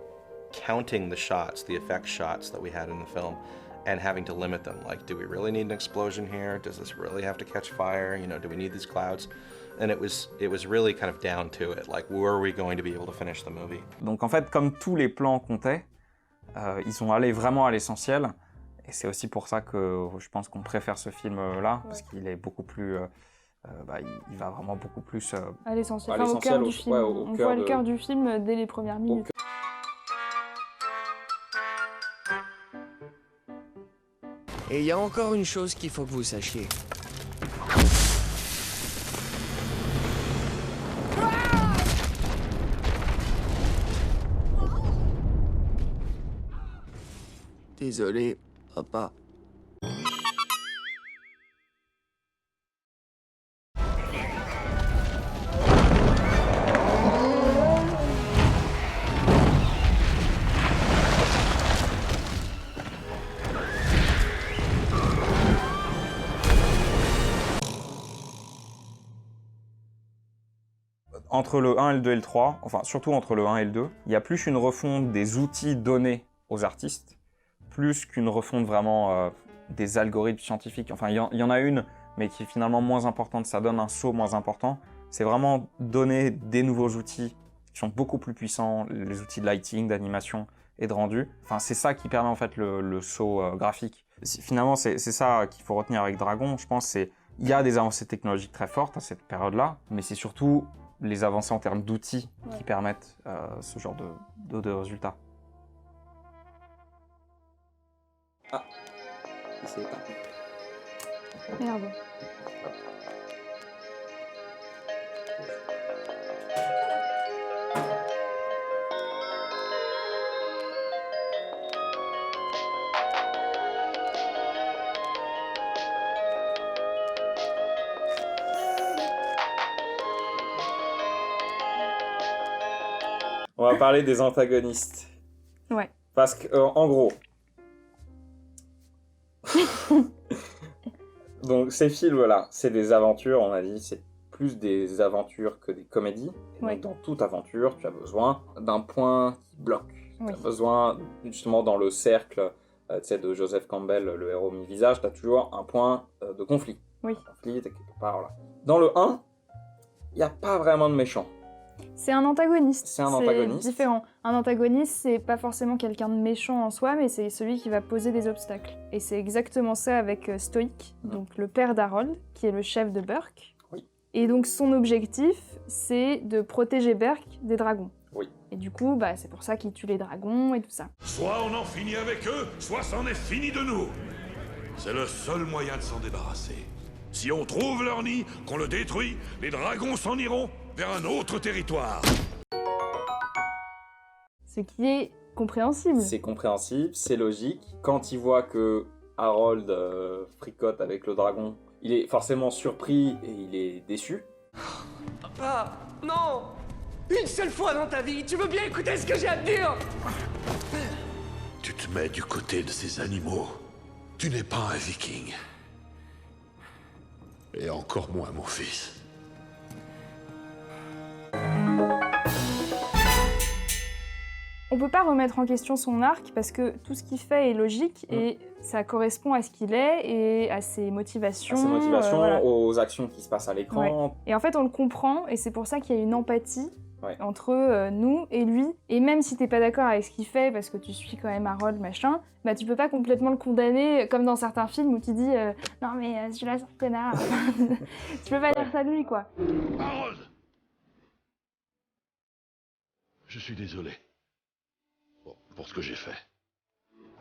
counting the shots, the effect shots that we had in the film, and having to limit them. Like, do we really need an explosion here? Does this really have to catch fire? You know, do we need these clouds? And it was really kind of down to it. Like, were we going to be able to finish the movie? Donc en fait, comme tous les plans comptaient, ils sont allés vraiment à l'essentiel. Et c'est aussi pour ça que je pense qu'on préfère ce film-là, parce qu'il est beaucoup plus... il va vraiment beaucoup plus... à l'essentiel, au cœur du film. On voit le cœur du film dès les premières minutes. Et il y a encore une chose qu'il faut que vous sachiez. Désolé, papa. entre le 1 et le 2 et le 3, enfin surtout entre le 1 et le 2, il y a plus une refonte des outils donnés aux artistes, plus qu'une refonte vraiment des algorithmes scientifiques. Enfin, il y en a une, mais qui est finalement moins importante, ça donne un saut moins important. C'est vraiment donner des nouveaux outils qui sont beaucoup plus puissants, les outils de lighting, d'animation et de rendu. Enfin, c'est ça qui permet en fait le saut graphique. Finalement, c'est ça qu'il faut retenir avec Dragon, je pense, il y a des avancées technologiques très fortes à cette période-là, mais c'est surtout les avancées en termes d'outils qui permettent ce genre de résultats. Ah, c'est pas. Merde. On va parler des antagonistes. Ouais. Parce que, en gros, donc ces films-là, c'est des aventures, on a dit, c'est plus des aventures que des comédies. Ouais. Donc, dans toute aventure, tu as besoin d'un point qui bloque. Oui. Tu as besoin, justement, dans le cercle de Joseph Campbell, le héros mi-visage, tu as toujours un point de conflit. Oui. Un conflit, t'es quelque part, là. Dans le 1, il n'y a pas vraiment de méchant. C'est un antagoniste. C'est un antagoniste. C'est différent. Un antagoniste, c'est pas forcément quelqu'un de méchant en soi, mais c'est celui qui va poser des obstacles. Et c'est exactement ça avec Stoic, donc le père d'Harold, qui est le chef de Burke. Oui. Et donc son objectif, c'est de protéger Burke des dragons. Oui. Et du coup, c'est pour ça qu'il tue les dragons et tout ça. Soit on en finit avec eux, soit c'en est fini de nous. C'est le seul moyen de s'en débarrasser. Si on trouve leur nid, qu'on le détruit, les dragons s'en iront vers un autre territoire. Ce qui est compréhensible. C'est compréhensible, c'est logique. Quand il voit que Harold fricote avec le dragon, il est forcément surpris et il est déçu. Papa, non! Une seule fois dans ta vie, tu veux bien écouter ce que j'ai à te dire? Tu te mets du côté de ces animaux. Tu n'es pas un viking. Et encore moins mon fils. On peut pas remettre en question son arc parce que tout ce qu'il fait est logique et ça correspond à ce qu'il est et à ses motivations. À ses motivations, voilà. aux actions qui se passent à l'écran. Ouais. Et en fait, on le comprend et c'est pour ça qu'il y a une empathie ouais. entre nous et lui. Et même si t'es pas d'accord avec ce qu'il fait parce que tu suis quand même Harold, machin, tu peux pas complètement le condamner comme dans certains films où tu dis non mais celui-là c'est un connard. Tu peux pas dire ça de lui quoi. Harold! Je suis désolé. Bon, pour ce que j'ai fait.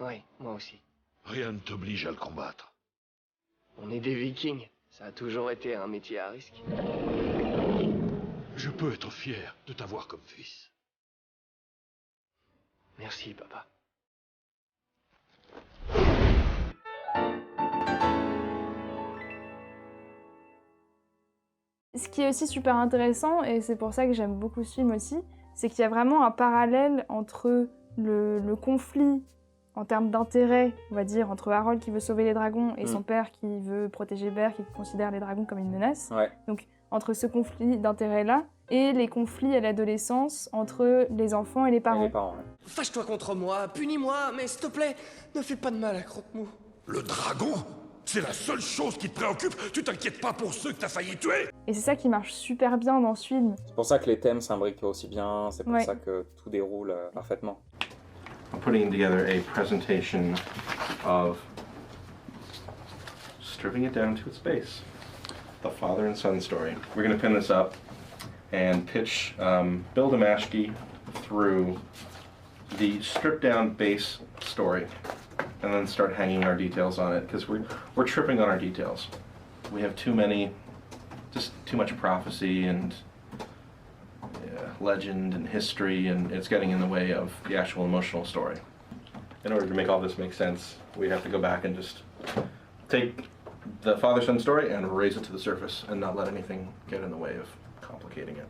Oui, moi aussi. Rien ne t'oblige à le combattre. On est des vikings. Ça a toujours été un métier à risque. Je peux être fier de t'avoir comme fils. Merci, papa. Ce qui est aussi super intéressant, et c'est pour ça que j'aime beaucoup ce film aussi, c'est qu'il y a vraiment un parallèle entre le conflit en termes d'intérêt, on va dire, entre Harold qui veut sauver les dragons et son père qui veut protéger Berk et qui considère les dragons comme une menace. Ouais. Donc entre ce conflit d'intérêt-là et les conflits à l'adolescence entre les enfants et les parents. Fâche-toi contre moi, punis-moi, mais s'il te plaît, ne fais pas de mal à Croque-Mou. Le dragon? C'est la seule chose qui te préoccupe. Tu t'inquiètes pas pour ceux que t'as failli tuer? Et c'est ça qui marche super bien dans ce film. C'est pour ça que les thèmes s'imbriquent aussi bien, c'est pour ça que tout déroule parfaitement. I'm putting together a presentation of stripping it down to its base. The father and son story. We're going to pin this up and pitch Bill Damashki through the stripped down base story and then start hanging our details on it because we're tripping on our details. We have too much prophecy and legend and history, and it's getting in the way of the actual emotional story. In order to make all this make sense, we have to go back and just take the father-son story and raise it to the surface and not let anything get in the way of complicating it.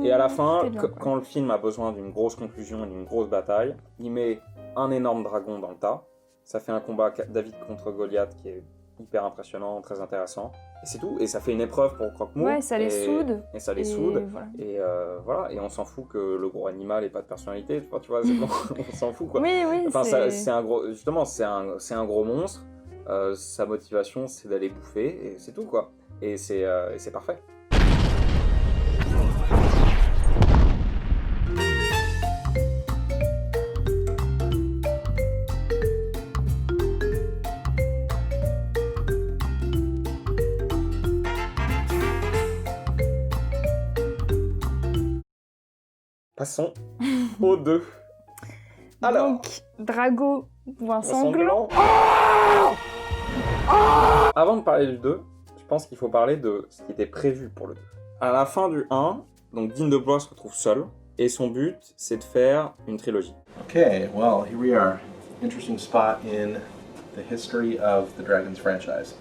Et à la fin, quand le film a besoin d'une grosse conclusion et d'une grosse bataille, il met un énorme dragon dans le tas. Ça fait un combat David contre Goliath qui est hyper impressionnant, très intéressant. Et c'est tout. Et ça fait une épreuve pour Croque-Mou. Ouais, ça les soude. Et ça les soude. Voilà. Et voilà. Et on s'en fout que le gros animal ait pas de personnalité. Tu vois, c'est bon. On s'en fout, quoi. Oui, enfin, c'est un gros... Justement, c'est un gros monstre. Sa motivation, c'est d'aller bouffer. Et c'est tout, quoi. Et c'est parfait. Passons au 2. Alors. Donc, Drago, point sanglant. Avant de parler du 2, je pense qu'il faut parler de ce qui était prévu pour le 2. À la fin du 1, donc Dean DeBlois se retrouve seul, et son but, c'est de faire une trilogie. Okay, well, here we are. Interesting spot in the history of the Dragons franchise.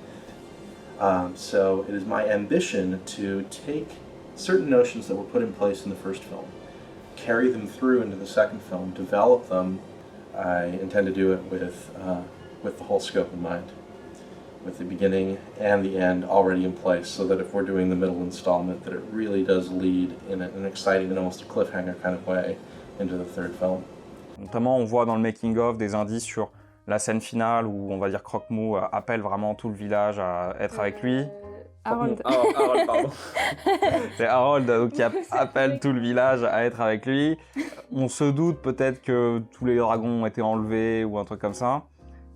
So it is my ambition to take certain notions that were put in place in the first film, carry them through into the second film, develop them. I intend to do it with the whole scope in mind, with the beginning and the end already in place, so that if we're doing the middle installment, that it really does lead in an exciting and almost a cliffhanger kind of way into the third film. Notamment, on voit dans le making-of des indices sur la scène finale où on va dire Croque-Mou appelle vraiment tout le village à être avec lui. Harold. Harold, pardon. C'est Harold donc, qui appelle tout le village à être avec lui. On se doute peut-être que tous les dragons ont été enlevés ou un truc comme ça.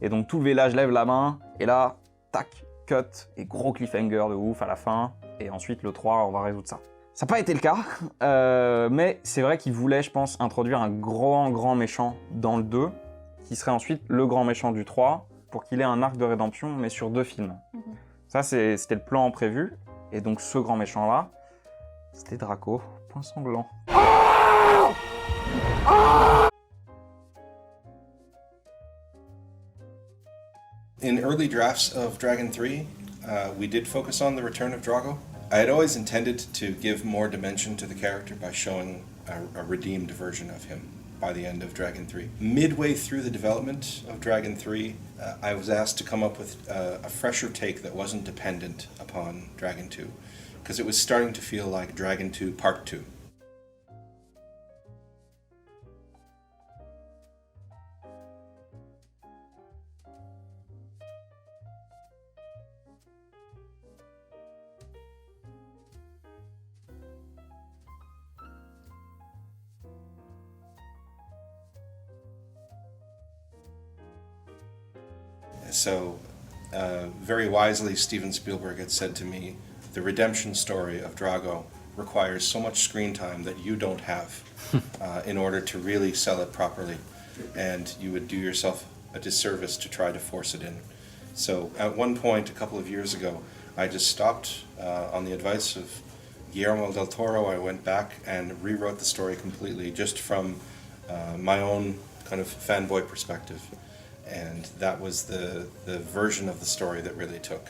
Et donc tout le village lève la main. Et là, tac, cut. Et gros cliffhanger de ouf à la fin. Et ensuite, le 3, on va résoudre ça. Ça n'a pas été le cas. Mais c'est vrai qu'il voulait, je pense, introduire un grand méchant dans le 2. Qui serait ensuite le grand méchant du 3. Pour qu'il ait un arc de rédemption, mais sur 2 films. Ça, c'était le plan prévu. Et donc, ce grand méchant-là, c'était Draco, point sanglant. In early drafts of Dragon 3, we did focus on the return of Drago. I had always intended to give more dimension to the character by showing a redeemed version of him by the end of Dragon 3. Midway through the development of Dragon 3, I was asked to come up with a fresher take that wasn't dependent upon Dragon 2, because it was starting to feel like Dragon 2 Part 2. So, very wisely, Steven Spielberg had said to me, the redemption story of Drago requires so much screen time that you don't have in order to really sell it properly, and you would do yourself a disservice to try to force it in. So, at one point, a couple of years ago, I just stopped on the advice of Guillermo del Toro. I went back and rewrote the story completely, just from my own kind of fanboy perspective. And that was the version of the story that really took.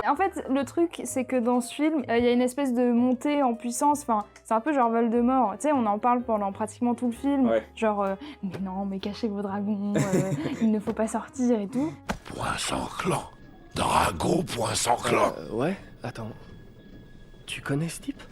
En fait, le truc, c'est que dans ce film, il y a une espèce de montée en puissance. Enfin, c'est un peu genre Voldemort. Tu sais, on en parle pendant pratiquement tout le film. Ouais. Genre, mais non, mais cachez vos dragons, il ne faut pas sortir et tout. Point sanglant. Drago, point sanglant. Ouais, attends. Tu connais ce type?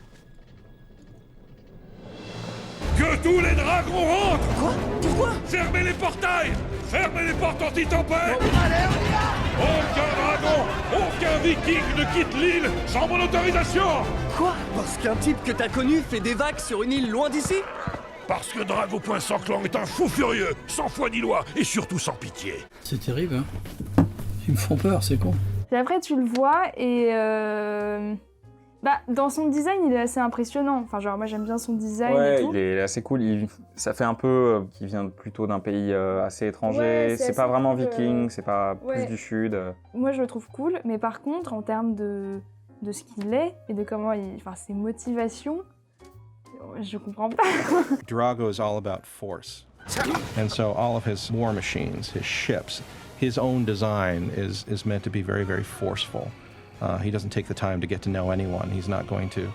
Que tous les dragons rentrent! Quoi? Pourquoi? Fermez les portails! Fermez les portes anti-tempête! Allez, on y va! Aucun dragon, aucun viking ne quitte l'île sans mon autorisation! Quoi? Parce qu'un type que t'as connu fait des vagues sur une île loin d'ici? Parce que Drago point sanglant est un fou furieux, sans foi ni loi, et surtout sans pitié. C'est terrible, hein? Ils me font peur, c'est con. Et après, tu le vois et... Bah, dans son design, il est assez impressionnant. Enfin, genre, moi, j'aime bien son design et tout. Il est assez cool. Ça fait un peu qu'il vient plutôt d'un pays assez étranger. Ouais, c'est pas vraiment cool, viking, c'est pas ouais. plus du sud. Moi, je le trouve cool. Mais par contre, en termes de ce qu'il est et de comment enfin, ses motivations, je comprends pas. Drago is all about force. And so all of his war machines, his ships, his own design is meant to be very, very forceful. He doesn't take the time to get to know anyone. He's not going to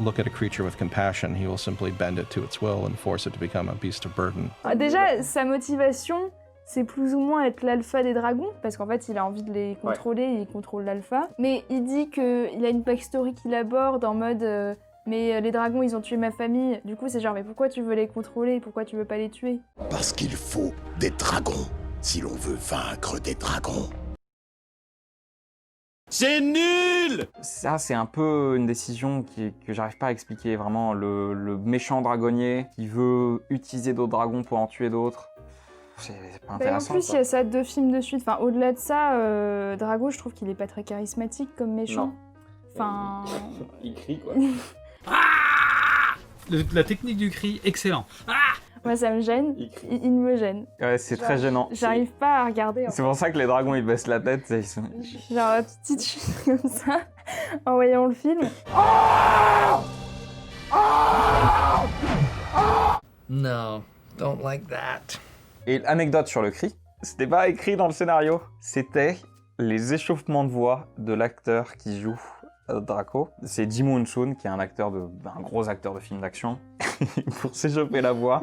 look at a creature with compassion. He will simply bend it to its will and force it to become a beast of burden. Déjà, sa motivation, c'est plus ou moins être l'alpha des dragons, parce qu'en fait, il a envie de les contrôler, il contrôle l'alpha. Mais il dit qu'il a une backstory qu'il aborde en mode mais les dragons, ils ont tué ma famille. Du coup, c'est genre, mais pourquoi tu veux les contrôler? Pourquoi tu veux pas les tuer? Parce qu'il faut des dragons, si l'on veut vaincre des dragons. C'est nul! Ça, c'est un peu une décision que j'arrive pas à expliquer. Vraiment, le méchant dragonnier qui veut utiliser d'autres dragons pour en tuer d'autres. C'est pas intéressant. En plus, il y a ça 2 films de suite. Enfin, au-delà de ça, Drago, je trouve qu'il est pas très charismatique comme méchant. Non. Enfin... Il crie, quoi. La technique du cri, excellent. Moi, ça me gêne. Il me gêne. Ouais, c'est très gênant. J'arrive pas à regarder. C'est pour ça que les dragons, ils baissent la tête. Ils sont... Genre, la petite chute comme ça, en voyant le film. No, don't like that. Et l'anecdote sur le cri, c'était pas écrit dans le scénario. C'était les échauffements de voix de l'acteur qui joue Draco. C'est Ji Moon-soon, qui est un gros acteur de film d'action. Pour s'échauffer la voix,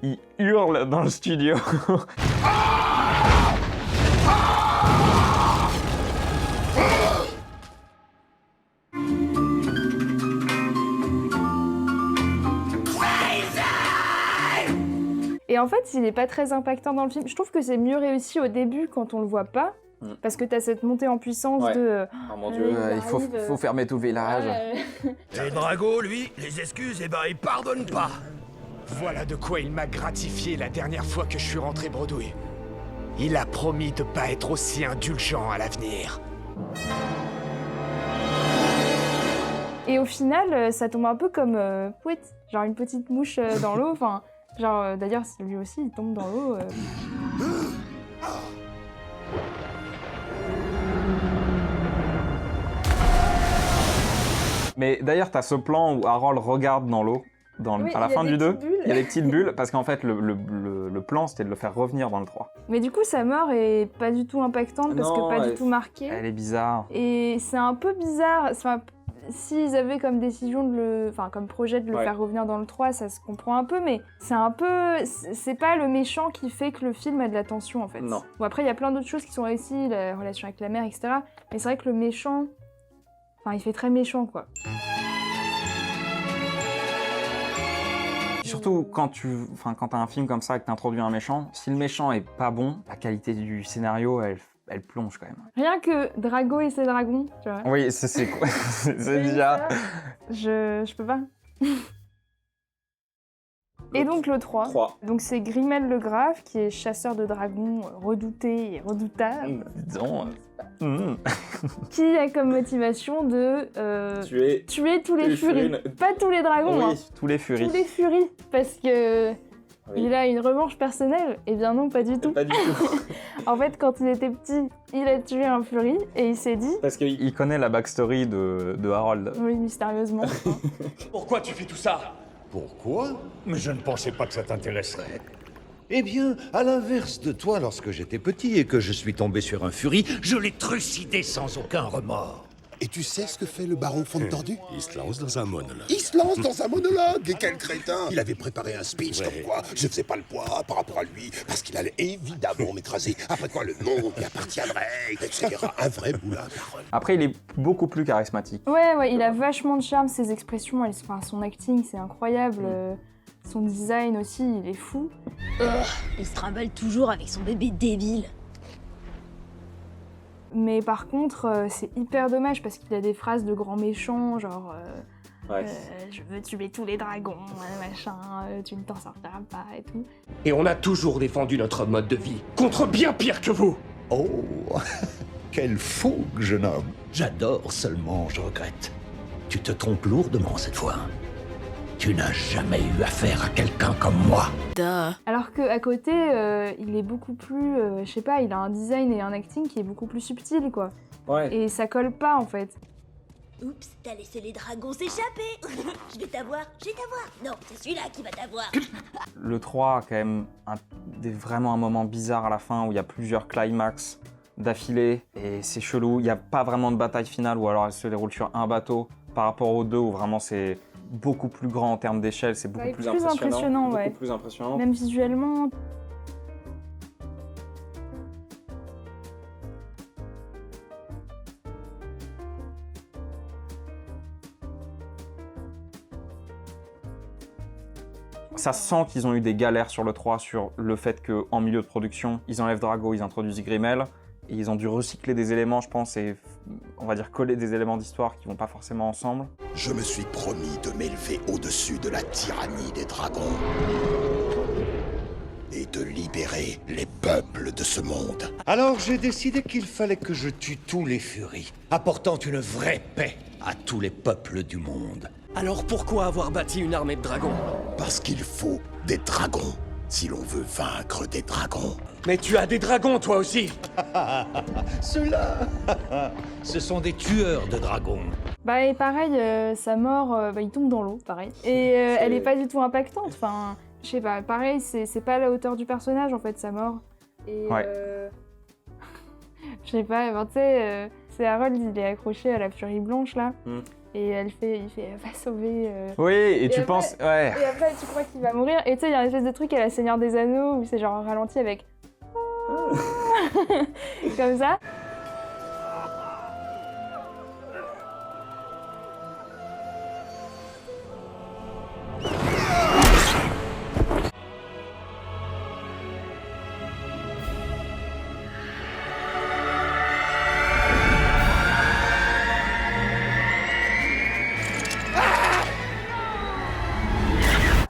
il hurle dans le studio. Et en fait, il est pas très impactant dans le film. Je trouve que c'est mieux réussi au début quand on le voit pas. Parce que t'as cette montée en puissance de... Oh mon dieu, il faut fermer tout le village. Et Drago, lui, les excuses, il pardonne pas. Voilà de quoi il m'a gratifié la dernière fois que je suis rentré bredouille. Il a promis de pas être aussi indulgent à l'avenir. Et au final, ça tombe un peu comme pouet, genre une petite mouche dans l'eau. Enfin, genre, d'ailleurs, lui aussi, il tombe dans l'eau. Mais d'ailleurs, t'as ce plan où Harold regarde dans l'eau, à la fin du 2, il y a des petites bulles, parce qu'en fait, le plan, c'était de le faire revenir dans le 3. Mais du coup, sa mort est pas du tout impactante, parce que pas du tout marquée. Elle est bizarre. Et c'est un peu bizarre, enfin, s'ils avaient comme décision comme projet de le faire revenir dans le 3, ça se comprend un peu, mais c'est pas le méchant qui fait que le film a de la tension, en fait. Non. Bon, après, il y a plein d'autres choses qui sont réussies, la relation avec la mère, etc. Mais c'est vrai que le méchant... Enfin, il fait très méchant, quoi. Surtout quand t'as un film comme ça et que t'introduis un méchant, si le méchant est pas bon, la qualité du scénario, elle plonge quand même. Rien que Drago et ses dragons, tu vois. Oui, c'est quoi? C'est déjà... Je peux pas. Et donc le 3. Donc c'est Grimel le Grave, qui est chasseur de dragons redouté et redoutable. Disons... Qui a comme motivation de tuer tous les furies. Pas tous les dragons, oui, tous les furies. Tous les furies, parce que il a une revanche personnelle. Eh bien non, pas du tout. Pas du tout. En fait, quand il était petit, il a tué un furie et il s'est dit... Parce qu'il connaît la backstory de Harold. Oui, mystérieusement. Pourquoi tu fais tout ça? Pourquoi? Mais je ne pensais pas que ça t'intéresserait. Eh bien, à l'inverse de toi, lorsque j'étais petit et que je suis tombé sur un furie, je l'ai trucidé sans aucun remords. Et tu sais ce que fait le baron Fontendu? Il se lance dans un monologue. Il se lance dans un monologue. Et quel crétin! Il avait préparé un speech comme quoi je faisais pas le poids par rapport à lui, parce qu'il allait évidemment m'écraser. Après quoi le monde lui appartiendrait, etc. Un vrai boulard. Après, il est beaucoup plus charismatique. Ouais, il a vachement de charme, ses expressions, son acting, c'est incroyable. Son design aussi, il est fou. Il se trimballe toujours avec son bébé débile. Mais par contre, c'est hyper dommage parce qu'il a des phrases de grands méchants, genre je veux tuer tous les dragons, machin, tu ne t'en sortiras pas et tout. Et on a toujours défendu notre mode de vie contre bien pire que vous. Oh, quel fougue, jeune homme. J'adore, seulement je regrette. Tu te trompes lourdement cette fois. Tu n'as jamais eu affaire à quelqu'un comme moi. Alors qu'à côté, il est beaucoup plus... je sais pas, il a un design et un acting qui est beaucoup plus subtil, quoi. Ouais. Et ça colle pas, en fait. Oups, t'as laissé les dragons s'échapper. Je vais t'avoir. Non, c'est celui-là qui va t'avoir. Le 3 a quand même vraiment un moment bizarre à la fin où il y a plusieurs climax d'affilée et c'est chelou. Il n'y a pas vraiment de bataille finale ou alors elle se déroule sur un bateau par rapport au 2 où vraiment c'est beaucoup plus grand en termes d'échelle, c'est beaucoup plus impressionnant. Ouais. Beaucoup plus impressionnant. Même visuellement. Ça sent qu'ils ont eu des galères sur le 3 sur le fait qu'en milieu de production, ils enlèvent Drago, ils introduisent Grimmel, et ils ont dû recycler des éléments, je pense, et on va dire coller des éléments d'histoire qui vont pas forcément ensemble. Je me suis promis de m'élever au-dessus de la tyrannie des dragons et de libérer les peuples de ce monde. Alors j'ai décidé qu'il fallait que je tue tous les furies, apportant une vraie paix À tous les peuples du monde. Alors pourquoi avoir bâti une armée de dragons? Parce qu'il faut des dragons si l'on veut vaincre des dragons. Mais tu as des dragons toi aussi. Ceux-là, ce sont des tueurs de dragons. Bah et pareil, sa mort, il tombe dans l'eau, pareil. Et elle est pas du tout impactante, enfin, je sais pas, pareil, c'est pas à la hauteur du personnage en fait, sa mort. Et je sais pas, enfin, tu sais, c'est Harold, il est accroché à la furie blanche là. Et il fait, va sauver. Oui, et tu après, penses, ouais. Et après, tu crois qu'il va mourir. Et tu sais, il y a une espèce de truc à la Seigneur des Anneaux où c'est genre un ralenti avec. Comme ça.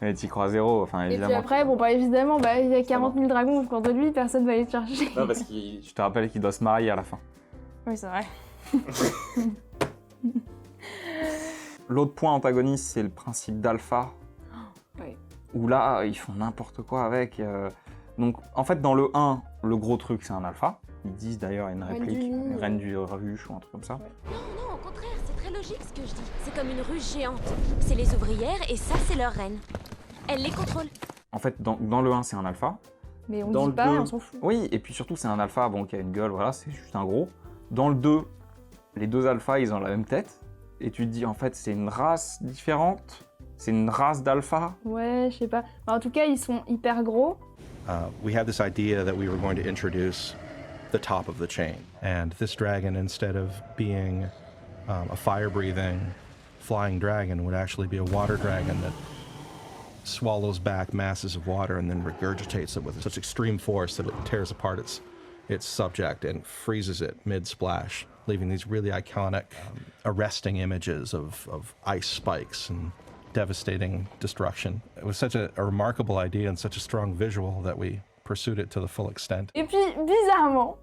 Et t'y crois zéro, enfin évidemment. Et puis après, bon bah évidemment, il y a 40 000 dragons contre lui, personne va aller le chercher. Non, parce que je te rappelle qu'il doit se marier à la fin. Oui, c'est vrai. L'autre point antagoniste, c'est le principe d'alpha. Oui. Où là, ils font n'importe quoi avec. Donc, en fait, dans le 1, le gros truc, c'est un alpha. Ils disent d'ailleurs une réplique, une reine du ruche ou un truc comme ça. Non, au contraire, c'est très logique ce que je dis. C'est comme une ruche géante. C'est les ouvrières et ça, c'est leur reine. Elle les contrôle. En fait, dans le 1, c'est un alpha. Mais on Dans dit le pas, 2, on s'en fout. Oui, et puis surtout, c'est un alpha qui a une gueule, voilà, c'est juste un gros. Dans le 2, les deux alphas, ils ont la même tête. Et tu te dis, en fait, c'est une race différente. C'est une race d'alpha. Ouais, je sais pas. En tout cas, ils sont hyper gros. We had this idea that we were going to introduce the top of the chain. And this dragon, instead of being a fire-breathing, flying dragon, would actually be a water dragon that swallows back masses of water and then regurgitates it with such extreme force that it tears apart its subject and freezes it mid-splash, leaving these really iconic, arresting images of ice spikes and devastating destruction. It was such a remarkable idea and such a strong visual that we pursued it to the full extent. Et puis, bizarrement,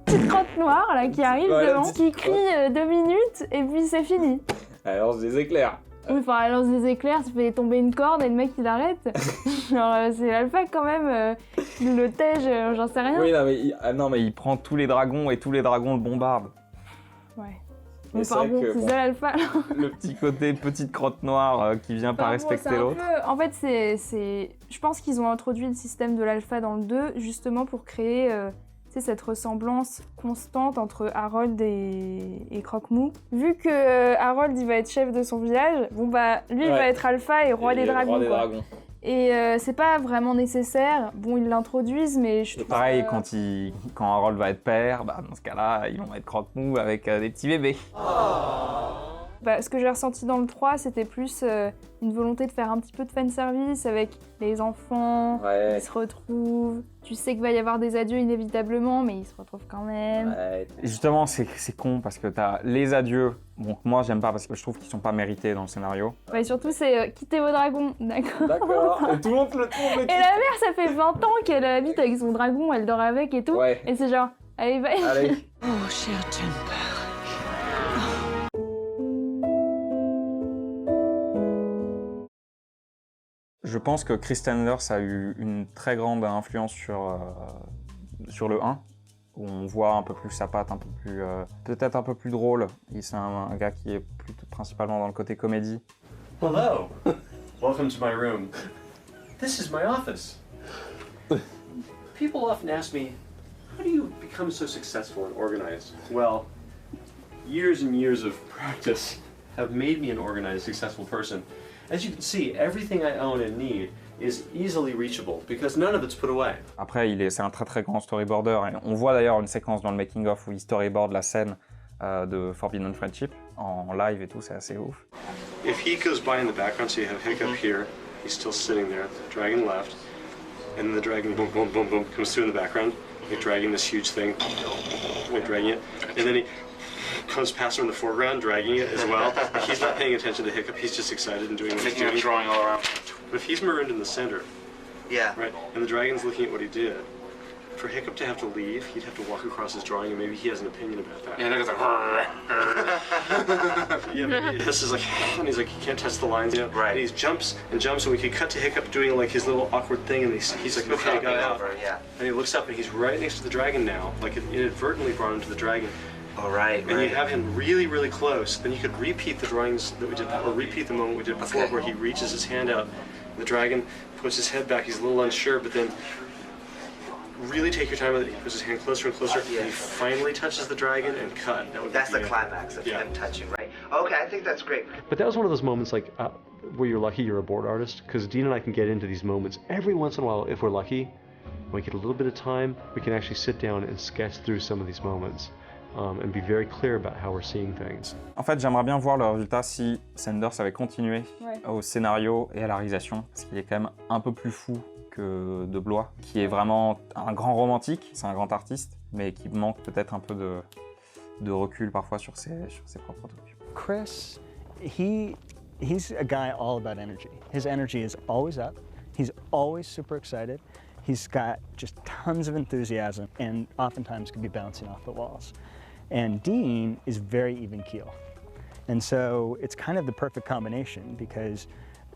petite crotte noire là qui arrive devant, qui crie 2 minutes et puis c'est fini. Elle lance des éclairs. Oui, enfin, elle lance des éclairs, ça fait tomber une corde et le mec il arrête. Genre, c'est l'alpha quand même, il le tège, j'en sais rien. Oui, non, mais il prend tous les dragons et tous les dragons le bombardent. Ouais. Mais Mais pardon, c'est ça l'alpha. Le petit côté petite crotte noire qui vient pas respecter l'autre. En fait, je pense qu'ils ont introduit le système de l'alpha dans le 2 justement pour créer cette ressemblance constante entre Harold et Croque-Mou. Vu que Harold il va être chef de son village, bon bah lui il va être alpha et roi des dragons. Et c'est pas vraiment nécessaire. Bon, ils l'introduisent, mais je trouve pareil, quand Harold va être père, dans ce cas-là, ils vont être croque-mou avec des petits bébés. Ce que j'ai ressenti dans le 3, c'était plus une volonté de faire un petit peu de fanservice avec les enfants, ils se retrouvent. Tu sais qu'il va y avoir des adieux inévitablement, mais ils se retrouvent quand même. Et justement, c'est con parce que t'as les adieux. Bon, moi j'aime pas parce que je trouve qu'ils sont pas mérités dans le scénario. Ouais, surtout c'est quitter vos dragons, d'accord. D'accord. Et tout le monde le trouve. Et la mère, ça fait 20 ans qu'elle habite avec son dragon, elle dort avec et tout. Ouais. Et c'est genre, allez, va. Allez. Oh, cher Jumper. Je pense que Chris Sanders a eu une très grande influence sur le 1, où on voit un peu plus sa patte, un peu plus, peut-être un peu plus drôle. C'est un gars qui est plutôt principalement dans le côté comédie. Hello. Welcome to my room. This is my office. People often ask me, how do you become so successful and organized? Well, years and years of practice have made me an organized, successful person. As you can see, everything I own and need is easily reachable because none of it's put away. Après, c'est un très très grand storyboarder. Et on voit d'ailleurs une séquence dans le making-of où il storyboard la scène de Forbidden Friendship en live et tout, c'est assez ouf. If he goes by in the background, so you have Hiccup here, he's still sitting there, the dragon left, and then the dragon boom, boom, boom, boom, comes through in the background, like dragging this huge thing, like dragging it, and then he comes past him in the foreground, dragging it as well. He's not paying attention to Hiccup, he's just excited and doing what he's doing. Drawing all around. But if he's marooned in the center, right, and the dragon's looking at what he did, for Hiccup to have to leave, he'd have to walk across his drawing, and maybe he has an opinion about that. Yeah, Hiccup's like, yeah, this is like, and he's like, he can't touch the lines yet. Right. And he jumps and jumps, and we could cut to Hiccup doing like his little awkward thing, and he's like, okay, I got it out. Yeah. And he looks up, and he's right next to the dragon now, like it inadvertently brought him to the dragon. Oh, right, And you have him really, really close, then you could repeat the drawings that we did, or repeat the moment we did before, where he reaches his hand out, the dragon puts his head back, he's a little unsure, but then really take your time with it. He puts his hand closer and closer, and he finally touches the dragon and cut. That's the climax of him touching, right? Okay, I think that's great. But that was one of those moments like where you're lucky you're a board artist, because Dean and I can get into these moments every once in a while if we're lucky. When we get a little bit of time, we can actually sit down and sketch through some of these moments and be very clear about how we're seeing things. En fait, j'aimerais bien voir le résultat si Sanders avait continué au scénario et à la réalisation, parce qu'il est quand même un peu plus fou que de Blois, qui est vraiment un grand romantique, c'est un grand artiste, mais qui manque peut-être un peu de recul parfois sur ses propres trucs. Chris, he's a guy all about energy. His energy is always up. He's always super excited. He's got just tons of enthusiasm and oftentimes can be bouncing off the walls. And Dean is very even keel. And so it's kind of the perfect combination because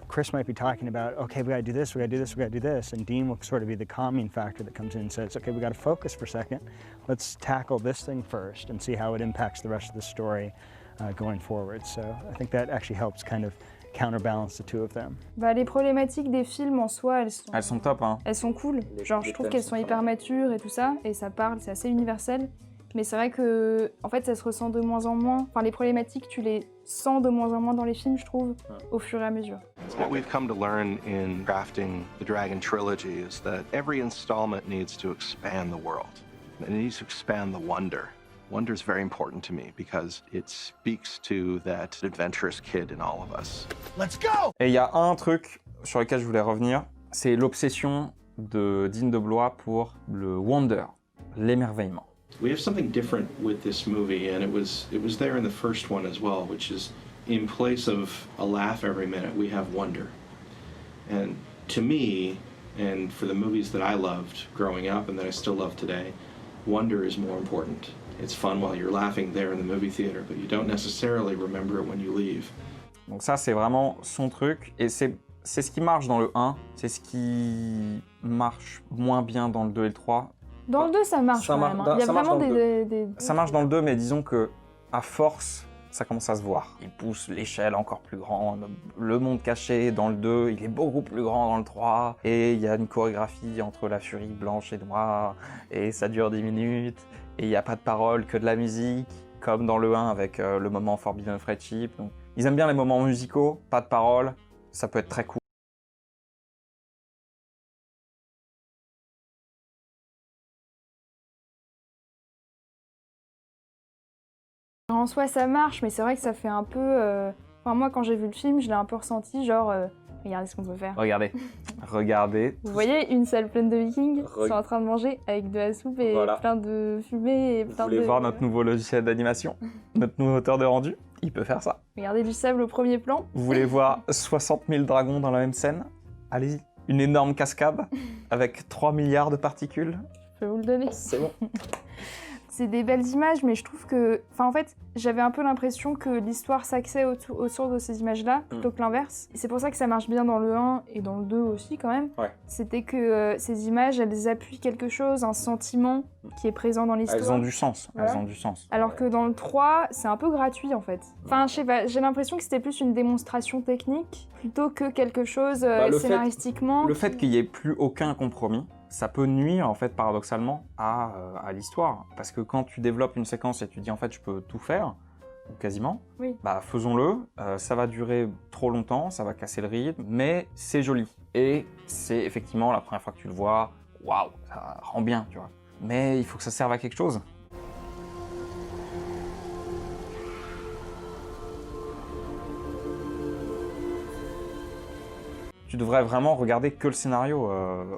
Chris might be talking about, okay, we gotta do this, we gotta do this, we gotta do this, and Dean will sort of be the calming factor that comes in and says, okay, we gotta focus for a second. Let's tackle this thing first and see how it impacts the rest of the story going forward. So I think that actually helps kind of counterbalance the two of them. Bah, les problématiques des films en soi, elles sont top, hein. Elles sont cool. Genre, je trouve qu'elles sont hyper matures et tout ça, et ça parle, c'est assez universel. Mais c'est vrai que, en fait, ça se ressent de moins en moins. Enfin, les problématiques, tu les sens de moins en moins dans les films, je trouve, au fur et à mesure. What we've come to learn in crafting the Dragon trilogy is that every installment needs to expand the world. It needs to expand the wonder. Wonder is very important to me because it speaks to that adventurous kid in all of us. Let's go! Et il y a un truc sur lequel je voulais revenir, c'est l'obsession de Dean de Blois pour le wonder, l'émerveillement. We have something different with this movie, and it was there in the first one as well, which is in place of a laugh every minute, we have wonder. And to me, and for the movies that I loved growing up and that I still love today, wonder is more important. It's fun while you're laughing there in the movie theater, but you don't necessarily remember it when you leave. Donc ça, c'est vraiment son truc, et c'est ce qui marche dans le 1, c'est ce qui marche moins bien dans le 2 et le 3. Dans le 2, ça marche quand même. Il y a vraiment des... Ça marche dans le 2, mais disons que à force, ça commence à se voir. Il pousse l'échelle encore plus grande. Le monde caché dans le 2, il est beaucoup plus grand dans le 3. Et il y a une chorégraphie entre la furie blanche et noire. Et ça dure 10 minutes. Et il n'y a pas de paroles, que de la musique. Comme dans le 1 avec le moment Forbidden Friendship. Donc, ils aiment bien les moments musicaux, pas de paroles. Ça peut être très cool. En soi, ça marche, mais c'est vrai que ça fait un peu... Enfin, moi, quand j'ai vu le film, je l'ai un peu ressenti, genre... Regardez ce qu'on peut faire. Regardez. Regardez. Vous voyez une salle pleine de vikings qui sont en train de manger avec de la soupe et plein de fumée et plein de... Vous voulez voir notre nouveau logiciel d'animation? Notre nouveau moteur de rendu? Il peut faire ça. Regardez du sable au premier plan. Vous voulez voir 60 000 dragons dans la même scène? Allez-y. Une énorme cascade avec 3 milliards de particules? Je peux vous le donner. C'est bon. c'est des belles images, mais je trouve que... Enfin, en fait, j'avais un peu l'impression que l'histoire s'axait autour de ces images-là, plutôt que l'inverse. Et c'est pour ça que ça marche bien dans le 1 et dans le 2 aussi, quand même. Ouais. C'était que ces images, elles appuient quelque chose, un sentiment qui est présent dans l'histoire. Elles ont du sens, Voilà. elles ont du sens. Alors que dans le 3, c'est un peu gratuit, en fait. Enfin, je sais pas, j'ai l'impression que c'était plus une démonstration technique, plutôt que quelque chose scénaristiquement... Le fait qu'il n'y ait plus aucun compromis, ça peut nuire, en fait, paradoxalement, à l'histoire. Parce que quand tu développes une séquence et tu dis, en fait, je peux tout faire, ou quasiment, Oui. bah faisons-le, ça va durer trop longtemps, ça va casser le rythme, mais c'est joli. Et c'est effectivement, la première fois que tu le vois, waouh, ça rend bien, tu vois. Mais il faut que ça serve à quelque chose. Tu devrais vraiment regarder que le scénario.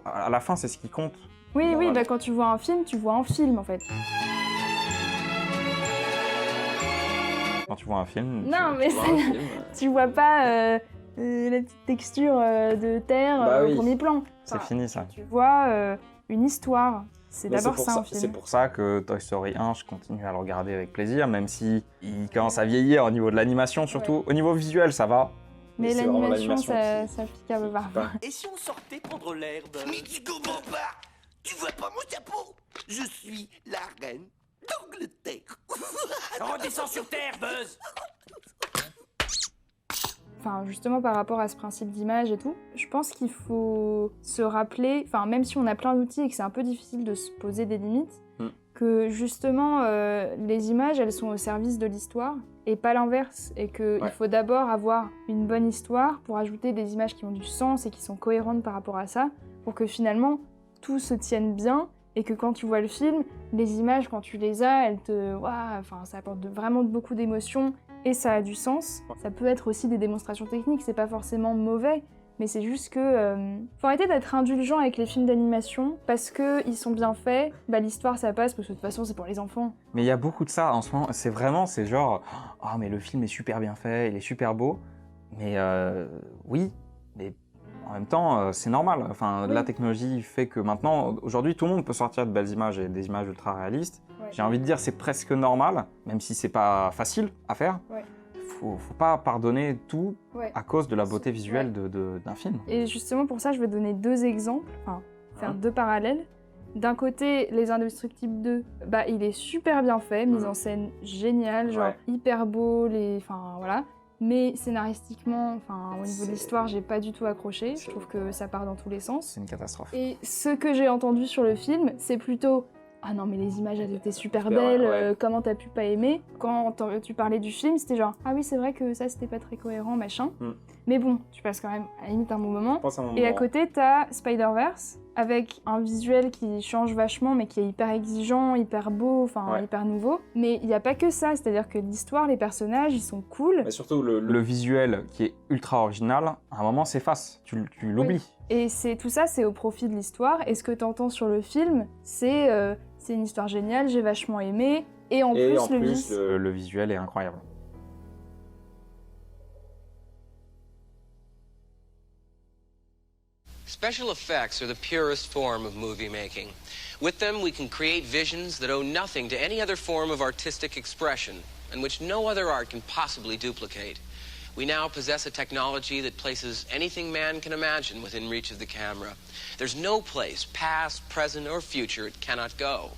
À la fin, c'est ce qui compte. Oui, oui, bah, quand tu vois un film, tu vois un film, en fait. Quand tu vois un film, Non, mais tu vois pas la petite texture de terre au premier plan. C'est fini, ça. Tu vois une histoire. C'est Mais d'abord ça, un C'est film. pour ça que Toy Story 1, je continue à le regarder avec plaisir, même si il commence à vieillir au niveau de l'animation, surtout. Ouais. Au niveau visuel, ça va. Mais c'est vraiment l'animation, ça pique un peu parfois. Et si on sortait prendre l'herbe? Mais tu comprends pas? Tu vois pas mon chapeau? Je suis la reine d'Angleterre. Redescends sur terre, Buzz! Enfin, justement, par rapport à ce principe d'image et tout, je pense qu'il faut se rappeler, enfin, même si on a plein d'outils et que c'est un peu difficile de se poser des limites, que justement, les images, elles sont au service de l'histoire et pas l'inverse. Et qu'il faut d'abord avoir une bonne histoire pour ajouter des images qui ont du sens et qui sont cohérentes par rapport à ça, pour que finalement, tout se tienne bien et que quand tu vois le film, les images, quand tu les as, elles te... Waouh, enfin, ça apporte vraiment beaucoup d'émotions et ça a du sens. Ça peut être aussi des démonstrations techniques, c'est pas forcément mauvais, mais c'est juste que... faut arrêter d'être indulgent avec les films d'animation, parce qu'ils sont bien faits, bah l'histoire ça passe, parce que de toute façon c'est pour les enfants. Mais il y a beaucoup de ça en ce moment, c'est genre, oh mais le film est super bien fait, il est super beau, mais oui, mais en même temps c'est normal, enfin la technologie fait que maintenant, aujourd'hui tout le monde peut sortir de belles images et des images ultra réalistes. J'ai envie de dire c'est presque normal, même si c'est pas facile à faire. Faut pas pardonner tout à cause de la beauté visuelle d'un film. Et justement pour ça, je vais donner deux exemples, enfin faire deux parallèles. D'un côté, Les Indestructibles 2, bah il est super bien fait, mise en scène géniale, genre hyper beau, enfin voilà. Mais scénaristiquement, enfin au niveau de l'histoire, j'ai pas du tout accroché. Je trouve que ça part dans tous les sens. C'est une catastrophe. Et ce que j'ai entendu sur le film, c'est plutôt ah non mais les images elles étaient super belles, comment t'as pu pas aimer? Quand tu parlais du film, c'était genre ah oui c'est vrai que ça c'était pas très cohérent machin. Mais bon, tu passes quand même à la limite un bon moment. Et à côté t'as Spider-Verse avec un visuel qui change vachement mais qui est hyper exigeant, hyper beau, enfin hyper nouveau. Mais il y a pas que ça, c'est-à-dire que l'histoire, les personnages ils sont cool. Mais surtout le visuel qui est ultra original, à un moment s'efface, tu l'oublies. Et tout ça c'est au profit de l'histoire. Et ce que t'entends sur le film, c'est une histoire géniale, j'ai vachement aimé, et en plus, le visuel est incroyable. Special effects are the purest form of movie making. With them, we can create visions that owe nothing to any other form of artistic expression, and which no other art can possibly duplicate. We now possess a technology that places anything man can imagine within reach of the camera. There's no place, past, present, or future, it cannot go.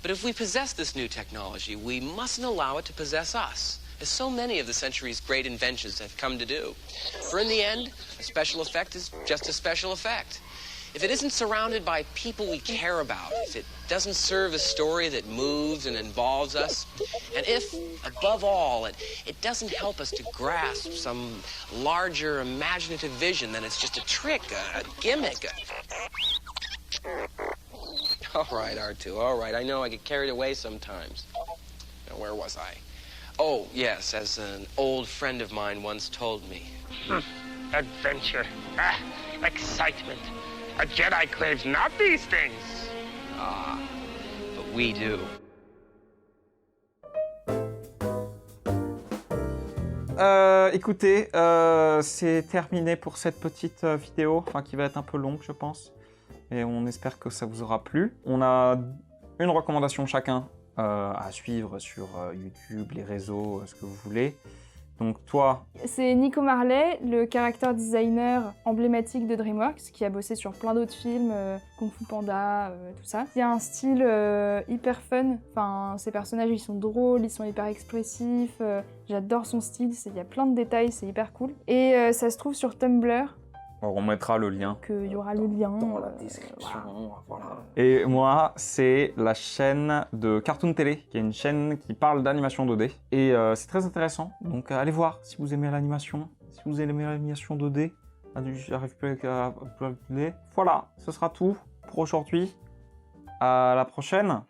But if we possess this new technology, we mustn't allow it to possess us, as so many of the century's great inventions have come to do. For in the end, a special effect is just a special effect. If it isn't surrounded by people we care about, if it doesn't serve a story that moves and involves us, and if, above all, it doesn't help us to grasp some larger imaginative vision, then it's just a trick, a gimmick. All right, R2, all right. I know I get carried away sometimes. Now, where was I? Oh, yes, as an old friend of mine once told me. Adventure. Excitement. A Jedi craves not these things. Ah, but we do. Écoutez, c'est terminé pour cette petite vidéo, enfin qui va être un peu longue, je pense. Et on espère que ça vous aura plu. On a une recommandation chacun à suivre sur YouTube, les réseaux, ce que vous voulez. Donc toi... C'est Nico Marley, le character designer emblématique de DreamWorks, qui a bossé sur plein d'autres films, Kung Fu Panda, tout ça. Il a un style hyper fun, enfin, ses personnages ils sont drôles, ils sont hyper expressifs, j'adore son style, il y a plein de détails, c'est hyper cool. Et ça se trouve sur Tumblr. On mettra le lien. Il y aura le lien. Dans la description, voilà. Et moi, c'est la chaîne de Cartoon Télé, qui est une chaîne qui parle d'animation 2D. Et c'est très intéressant, donc allez voir si vous aimez l'animation. Si vous aimez l'animation 2D, j'arrive plus à... Voilà, ce sera tout pour aujourd'hui. À la prochaine.